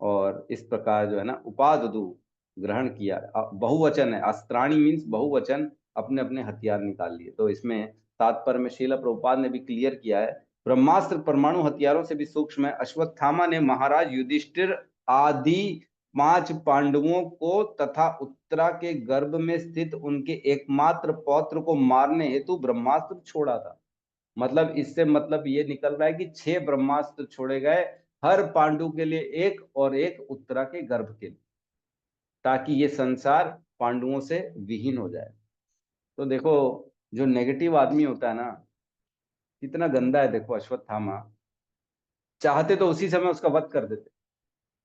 और इस प्रकार जो है ना उपादधु ग्रहण किया। बहुवचन है, अस्त्राणी मीन्स बहुवचन, अपने अपने हथियार निकाल लिए। तो इसमें तात्पर्य में श्रील प्रभुपाद ने भी क्लियर किया है, ब्रह्मास्त्र परमाणु हथियारों से भी सूक्ष्म है। अश्वत्थामा ने महाराज युधिष्ठिर आदि 5 पांडवों को तथा उत्तरा के गर्भ में स्थित उनके एकमात्र पौत्र को मारने हेतु ब्रह्मास्त्र छोड़ा था। मतलब इससे मतलब ये निकल रहा है कि 6 ब्रह्मास्त्र छोड़े गए, हर पांडु के लिए एक और एक उत्तरा के गर्भ के लिए, ताकि ये संसार पांडुओं से विहीन हो जाए। तो देखो, जो नेगेटिव आदमी होता है ना, कितना गंदा है। देखो अश्वत्थामा चाहते तो उसी समय उसका वध कर देते,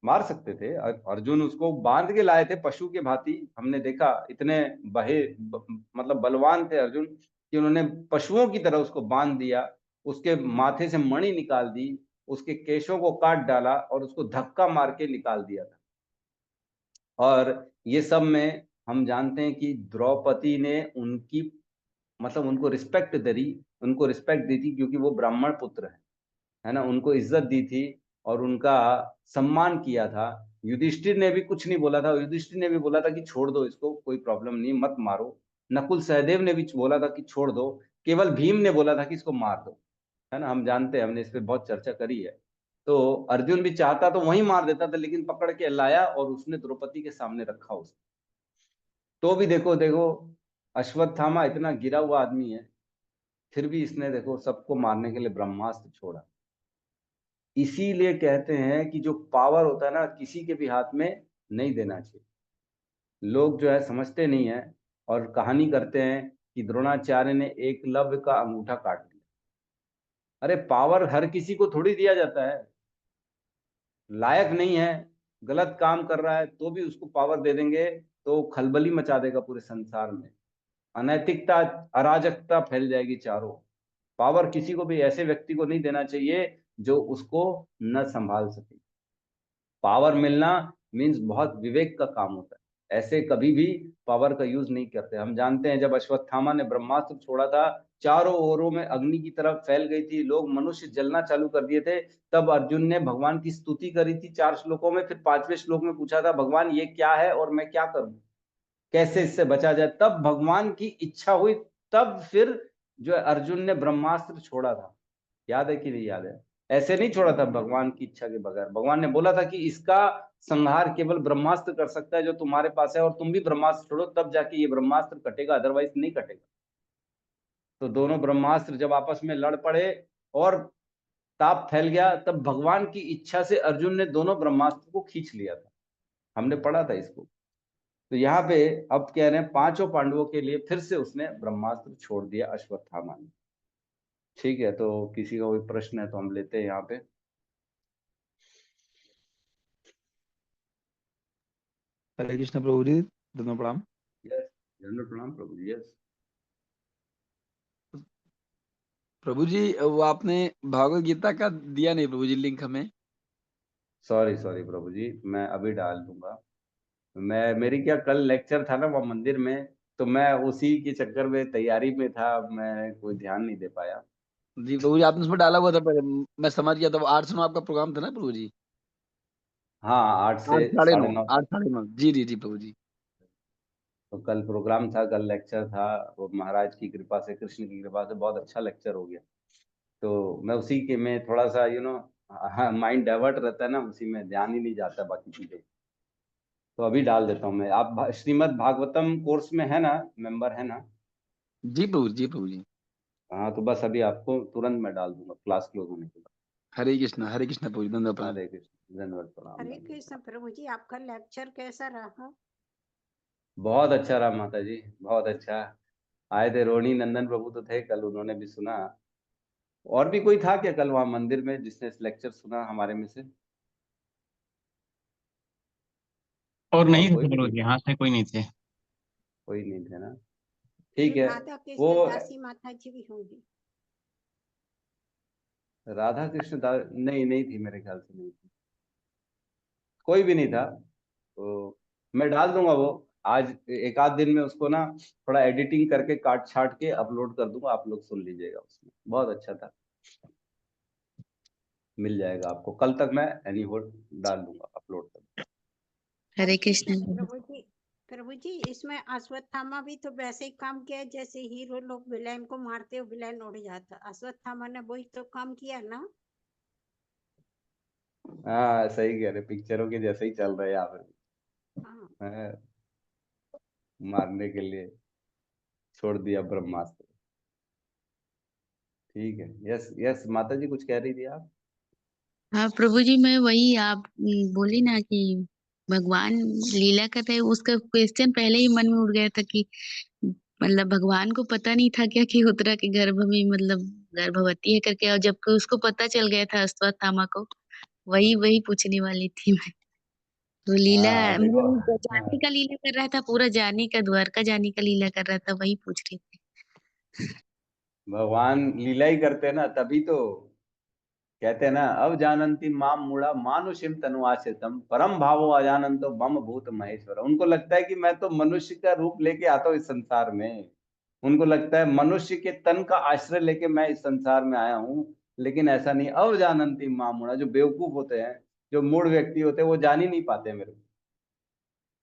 मार सकते थे। अर्जुन उसको बांध के लाए थे पशु के भांति, हमने देखा इतने मतलब बलवान थे अर्जुन कि उन्होंने पशुओं की तरह उसको बांध दिया, उसके माथे से मणि निकाल दी, उसके केशों को काट डाला और उसको धक्का मार के निकाल दिया था। और ये सब में हम जानते हैं कि द्रौपदी ने उनकी मतलब उनको रिस्पेक्ट दी, उनको रिस्पेक्ट दी थी क्योंकि वो ब्राह्मण पुत्र है ना, उनको इज्जत दी थी और उनका सम्मान किया था। युधिष्ठिर ने भी कुछ नहीं बोला था, युधिष्ठिर ने भी बोला था कि छोड़ दो इसको, कोई प्रॉब्लम नहीं, मत मारो। नकुल सहदेव ने भी बोला था कि छोड़ दो, केवल भीम ने बोला था कि इसको मार दो, है ना। हम जानते हैं, हमने इस पर बहुत चर्चा करी है। तो अर्जुन भी चाहता तो वहीं मार देता था, लेकिन पकड़ के लाया और उसने द्रौपदी के सामने रखा उसको। तो भी देखो देखो, अश्वत्थामा इतना गिरा हुआ आदमी है, फिर भी इसने देखो सबको मारने के लिए ब्रह्मास्त्र छोड़ा। इसीलिए कहते हैं कि जो पावर होता है ना, किसी के भी हाथ में नहीं देना चाहिए। लोग जो है समझते नहीं है और कहानी करते हैं कि द्रोणाचार्य ने एकलव्य का अंगूठा काट दिया। अरे पावर हर किसी को थोड़ी दिया जाता है, लायक नहीं है, गलत काम कर रहा है तो भी उसको पावर दे देंगे तो खलबली मचा देगा पूरे संसार में, अनैतिकता अराजकता फैल जाएगी चारों। पावर किसी को भी ऐसे व्यक्ति को नहीं देना चाहिए जो उसको न संभाल सके। पावर मिलना मीन्स बहुत विवेक का काम होता है, ऐसे कभी भी पावर का यूज नहीं करते। हम जानते हैं जब अश्वत्थामा ने ब्रह्मास्त्र छोड़ा था, चारों ओरों में अग्नि की तरफ फैल गई थी, लोग मनुष्य जलना चालू कर दिए थे। तब अर्जुन ने भगवान की स्तुति करी थी 4 श्लोकों में, फिर 5वें श्लोक में पूछा था भगवान ये क्या है और मैं क्या करूं, कैसे इससे बचा जाए। तब भगवान की इच्छा हुई, तब फिर जो है अर्जुन ने ब्रह्मास्त्र छोड़ा था। याद है कि नहीं याद है? ऐसे नहीं छोड़ा था भगवान की इच्छा के बगैर। भगवान ने बोला था कि इसका संहार केवल ब्रह्मास्त्र कर सकता है जो तुम्हारे पास है, और तुम भी ब्रह्मास्त्र छोड़ो तब जाके ये ब्रह्मास्त्र कटेगा, अदरवाइज नहीं कटेगा। तो दोनों ब्रह्मास्त्र जब आपस में लड़ पड़े और ताप फैल गया, तब भगवान की इच्छा से अर्जुन ने दोनों ब्रह्मास्त्र को खींच लिया था। हमने पढ़ा था इसको। तो यहाँ पे अब कह रहे हैं पांचों पांडवों के लिए फिर से उसने ब्रह्मास्त्र छोड़ दिया अश्वत्थामा ने। ठीक है, तो किसी का कोई प्रश्न है तो हम लेते हैं यहाँ पे। हरे कृष्ण प्रभु जी, धन्यवाद प्रणाम। यस, धन्यवाद प्रणाम प्रभु जी। यस, प्रभु जी वो आपने भागवत गीता का दिया नहीं प्रभु जी लिंक हमें। सॉरी सॉरी प्रभु जी, मैं अभी डाल दूंगा। मेरी क्या कल लेक्चर था ना वहाँ मंदिर में, तो मैं उसी के चक्कर में तैयारी में था, मैं कोई ध्यान नहीं दे पाया। जी प्रभु जी, आपने उसमें डाला हुआ था पहले, मैं समझ गया था। वो 8 से 9 आपका प्रोग्राम था ना प्रभु जी? हाँ, 8 से 8 साढ़े 9, 9:30। 8 साढ़े 9, जी जी जी प्रभु जी। तो कल प्रोग्राम था, कल लेक्चर था। वो महाराज की कृपा से, कृष्ण की कृपा से बहुत अच्छा लेक्चर हो गया। तो मैं उसी के में थोड़ा सा हाँ, माइंड डाइवर्ट रहता है ना, उसी में ध्यान ही नहीं जाता बाकी चीजें। तो अभी डाल देता हूँ मैं। आप श्रीमद् भागवतम कोर्स में है ना, मेंबर है ना? जी प्रभु जी, प्रभु जी। हाँ, तो बस अभी आपको तुरंत मैं डाल दूंगा क्लास क्लोज होने के बाद। हरे कृष्ण प्रभु जी, धन्यवाद प्रणाम। हरे कृष्ण, धन्यवाद प्रणाम। हरे धन्यवाद। कृष्ण प्रभु जी, आपका लेक्चर कैसा रहा? बहुत अच्छा रहा माता जी, बहुत अच्छा। आए थे रोहिणी नंदन प्रभु तो थे कल, उन्होंने भी सुना। और भी कोई था क्या कल वहाँ मंदिर में जिसने इस लेक्चर सुना हमारे में से? और और नहीं थे कोई भी प्रभु नहीं जी, था? यहाँ से कोई नहीं थे। कोई नहीं थे ना? फिर ठीक है। राधा वो कृष्ण दासी माता जी भी होंगी। राधा कृष्ण दास नहीं, नहीं थी मेरे ख्याल से, नहीं थी। कोई भी नहीं था। तो मैं डाल दूंगा वो। आज एक आध दिन में उसको ना थोड़ा एडिटिंग करके काट छाट के अपलोड कर दूंगा, आप लोग सुन लीजिएगा। उसमें बहुत अच्छा था, मिल जाएगा आपको। कल तक मैं एनी होल्ड डाल दूंगा, अपलोड कर दूंगा। हरे कृष्ण। प्रभु जी, प्रभु जी, इसमें अश्वत्थामा भी तो वैसे ही काम किया जैसे हीरो लोग विलेन को मारते हो, विलेन उड़ जाता। अश्वत्थामा ने वही तो काम किया ना? हाँ, सही कह रहे, पिक्चरों के जैसे ही चल रहे हैं यहाँ पर। हाँ। हाँ, मारने के लिए छोड़ दिया ब्रह्मास्त्र। ठीक है। यस यस, माता जी कुछ कह रही थी आप? हाँ प्रभु जी, मैं वही आप बोली ना कि भगवान लीला कर रहे, उसका क्वेश्चन पहले ही मन में उड़ गया था कि मतलब भगवान को पता नहीं था क्या कि उत्तरा के गर्भ में मतलब गर्भवती है करके, और जबकि उसको पता चल गया था अश्वत्थामा को। वही वही पूछने वाली थी मैं। तो लीला हाँ देखो। मतलब जाने हाँ, का लीला कर रहा था, पूरा जाने का, द्वारका जाने का लीला कर रहा था, वही पूछ रही थी। भगवान लीला ही करते हैं ना, तभी तो कहते हैं ना, अब जानंती माम मूढ़ा मानुषिम तनु आश्रितम परम भावो अजानंतो मम भूत महेश्वर। उनको लगता है कि मैं तो मनुष्य का रूप लेके आता हूँ इस संसार में। उनको लगता है मनुष्य के तन का आश्रय लेके मैं इस संसार में आया हूँ। लेकिन ऐसा नहीं। अब जानंती माम मूढ़ा, जो बेवकूफ होते हैं, जो मूढ़ व्यक्ति होते हैं, वो जान ही नहीं पाते मेरे को।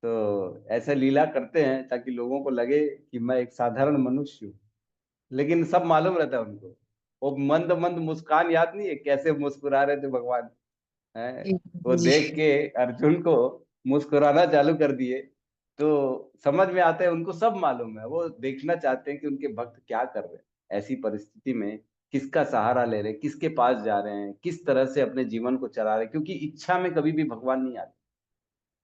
तो ऐसे लीला करते हैं ताकि लोगों को लगे कि मैं एक साधारण मनुष्य हूँ। लेकिन सब मालूम रहता है उनको। वो मंद मंद मुस्कान याद नहीं है कैसे मुस्कुरा रहे थे भगवान? है, जी वो जी। देख के अर्जुन को मुस्कुराना चालू कर दिए। तो समझ में आता है, उनको सब मालूम है। वो देखना चाहते हैं कि उनके भक्त क्या कर रहे हैं ऐसी परिस्थिति में, किसका सहारा ले रहे हैं, किसके पास जा रहे हैं, किस तरह से अपने जीवन को चला रहे हैं। क्योंकि इच्छा में कभी भी भगवान नहीं आते।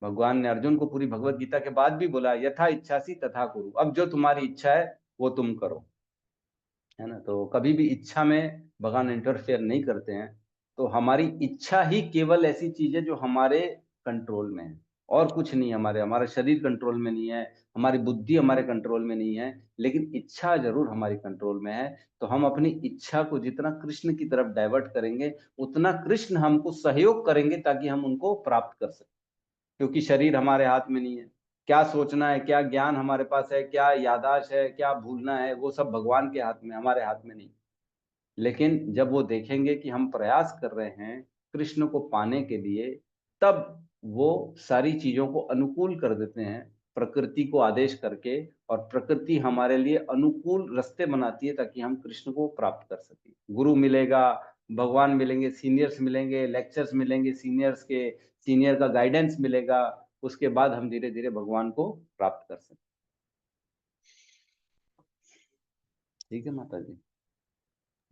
भगवान ने अर्जुन को पूरी भगवत गीता के बाद भी बोला, यथा इच्छासी तथा कुरु। अब जो तुम्हारी इच्छा है वो तुम करो, है ना? तो कभी भी इच्छा में भगवान इंटरफेयर नहीं करते हैं। तो हमारी इच्छा ही केवल ऐसी चीज है जो हमारे कंट्रोल में है, और कुछ नहीं। हमारा शरीर कंट्रोल में नहीं है, हमारी बुद्धि हमारे कंट्रोल में नहीं है, लेकिन इच्छा जरूर हमारी कंट्रोल में है। तो हम अपनी इच्छा को जितना कृष्ण की तरफ डाइवर्ट करेंगे, उतना कृष्ण हमको सहयोग करेंगे ताकि हम उनको प्राप्त कर सकें। क्योंकि शरीर हमारे हाथ में नहीं है। क्या सोचना है, क्या ज्ञान हमारे पास है, क्या याददाश्त है, क्या भूलना है, वो सब भगवान के हाथ में, हमारे हाथ में नहीं। लेकिन जब वो देखेंगे कि हम प्रयास कर रहे हैं कृष्ण को पाने के लिए, तब वो सारी चीजों को अनुकूल कर देते हैं, प्रकृति को आदेश करके। और प्रकृति हमारे लिए अनुकूल रास्ते बनाती है ताकि हम कृष्ण को प्राप्त कर सकें। गुरु मिलेगा, भगवान मिलेंगे, सीनियर्स मिलेंगे, लेक्चर्स मिलेंगे सीनियर्स के, सीनियर का गाइडेंस मिलेगा। उसके बाद हम धीरे धीरे भगवान को प्राप्त कर सकते। ठीक है माता जी?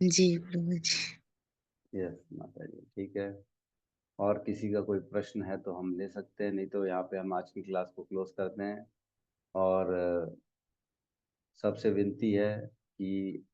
जी प्रभु जी। यस माता जी, ठीक है। और किसी का कोई प्रश्न है तो हम ले सकते हैं, नहीं तो यहाँ पे हम आज की क्लास को क्लोज करते हैं। और सबसे विनती है कि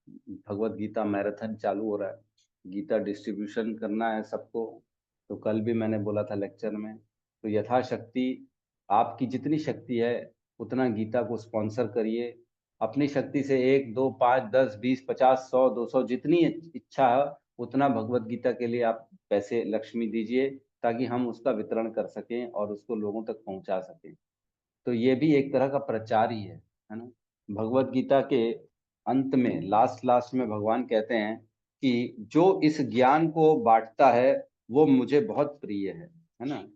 भगवत गीता मैराथन चालू हो रहा है, गीता डिस्ट्रीब्यूशन करना है सबको। तो कल भी मैंने बोला था लेक्चर में, तो यथाशक्ति आपकी जितनी शक्ति है उतना गीता को स्पॉन्सर करिए। अपनी शक्ति से 1, 2, 5, 10, 20, 50, 100, 200 जितनी इच्छा है उतना भगवत गीता के लिए आप पैसे लक्ष्मी दीजिए, ताकि हम उसका वितरण कर सकें और उसको लोगों तक पहुंचा सकें। तो ये भी एक तरह का प्रचार ही है ना। भगवत गीता के अंत में लास्ट में भगवान कहते हैं कि जो इस ज्ञान को बांटता है वो मुझे बहुत प्रिय है ना।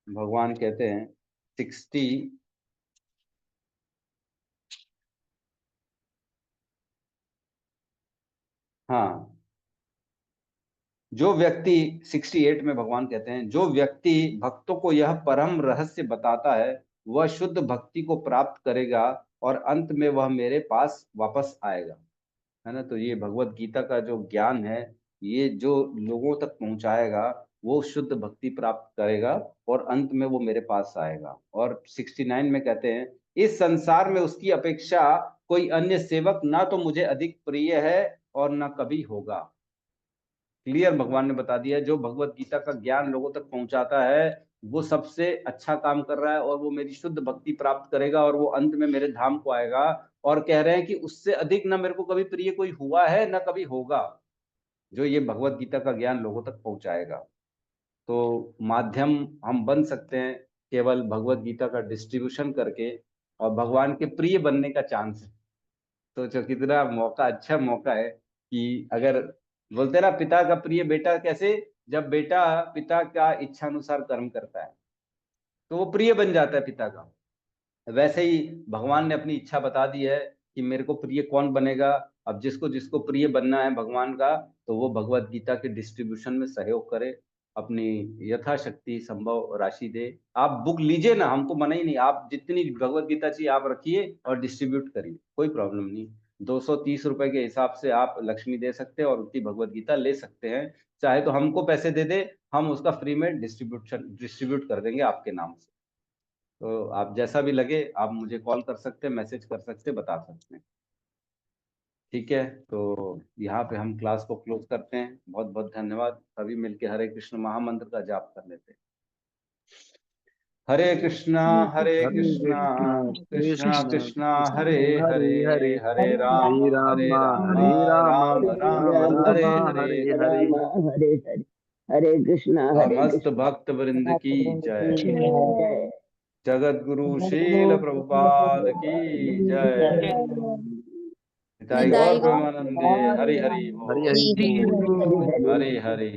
भगवान कहते हैं 60 हाँ, जो व्यक्ति 68 में भगवान कहते हैं, जो व्यक्ति भक्तों को यह परम रहस्य बताता है वह शुद्ध भक्ति को प्राप्त करेगा और अंत में वह मेरे पास वापस आएगा, है ना। तो ये भगवत गीता का जो ज्ञान है, ये जो लोगों तक पहुंचाएगा वो शुद्ध भक्ति प्राप्त करेगा और अंत में वो मेरे पास आएगा। और 69 में कहते हैं, इस संसार में उसकी अपेक्षा कोई अन्य सेवक ना तो मुझे अधिक प्रिय है और ना कभी होगा। क्लियर भगवान ने बता दिया है, जो भगवत गीता का ज्ञान लोगों तक पहुंचाता है वो सबसे अच्छा काम कर रहा है और वो मेरी शुद्ध भक्ति प्राप्त करेगा और वो अंत में मेरे धाम को आएगा। और कह रहे हैं कि उससे अधिक ना मेरे को कभी प्रिय कोई हुआ है ना कभी होगा, जो ये भगवत गीता का ज्ञान लोगों तक पहुंचाएगा। तो माध्यम हम बन सकते हैं केवल भगवत गीता का डिस्ट्रीब्यूशन करके, और भगवान के प्रिय बनने का चांस है। सोचो कितना मौका, अच्छा मौका है कि अगर बोलते ना पिता का प्रिय बेटा कैसे, जब बेटा पिता का इच्छा अनुसार कर्म करता है तो वो प्रिय बन जाता है पिता का। वैसे ही भगवान ने अपनी इच्छा बता दी है कि मेरे को प्रिय कौन बनेगा। अब जिसको जिसको प्रिय बनना है भगवान का, तो वो भगवत गीता के डिस्ट्रीब्यूशन में सहयोग करे, अपनी यथाशक्ति संभव राशि दे। आप बुक लीजिए ना, हमको मना ही नहीं, आप जितनी भगवत गीता चाहिए आप रखिए और डिस्ट्रीब्यूट करिए, कोई प्रॉब्लम नहीं। 230 रुपए के हिसाब से आप लक्ष्मी दे सकते हैं और उतनी भगवत गीता ले सकते हैं। चाहे तो हमको पैसे दे दे, हम उसका फ्री में डिस्ट्रीब्यूट कर देंगे आपके नाम से। तो आप जैसा भी लगे आप मुझे कॉल कर सकते हैं, मैसेज कर सकते हैं, बता सकते हैं। ठीक है, तो यहाँ पे हम क्लास को क्लोज करते हैं। बहुत बहुत धन्यवाद। सभी मिलके हरे कृष्ण महामंत्र का जाप कर लेते हैं। हरे कृष्णा कृष्णा कृष्णा हरे हरे, हरे राम राम राम हरे हरे। हरे कृष्णा समस्त भक्त वृंद की जय। जगत गुरु शील प्रभुपाद की जय। निताई गौर प्रेमानंदे। हरि हरि बोल। हरि हरि।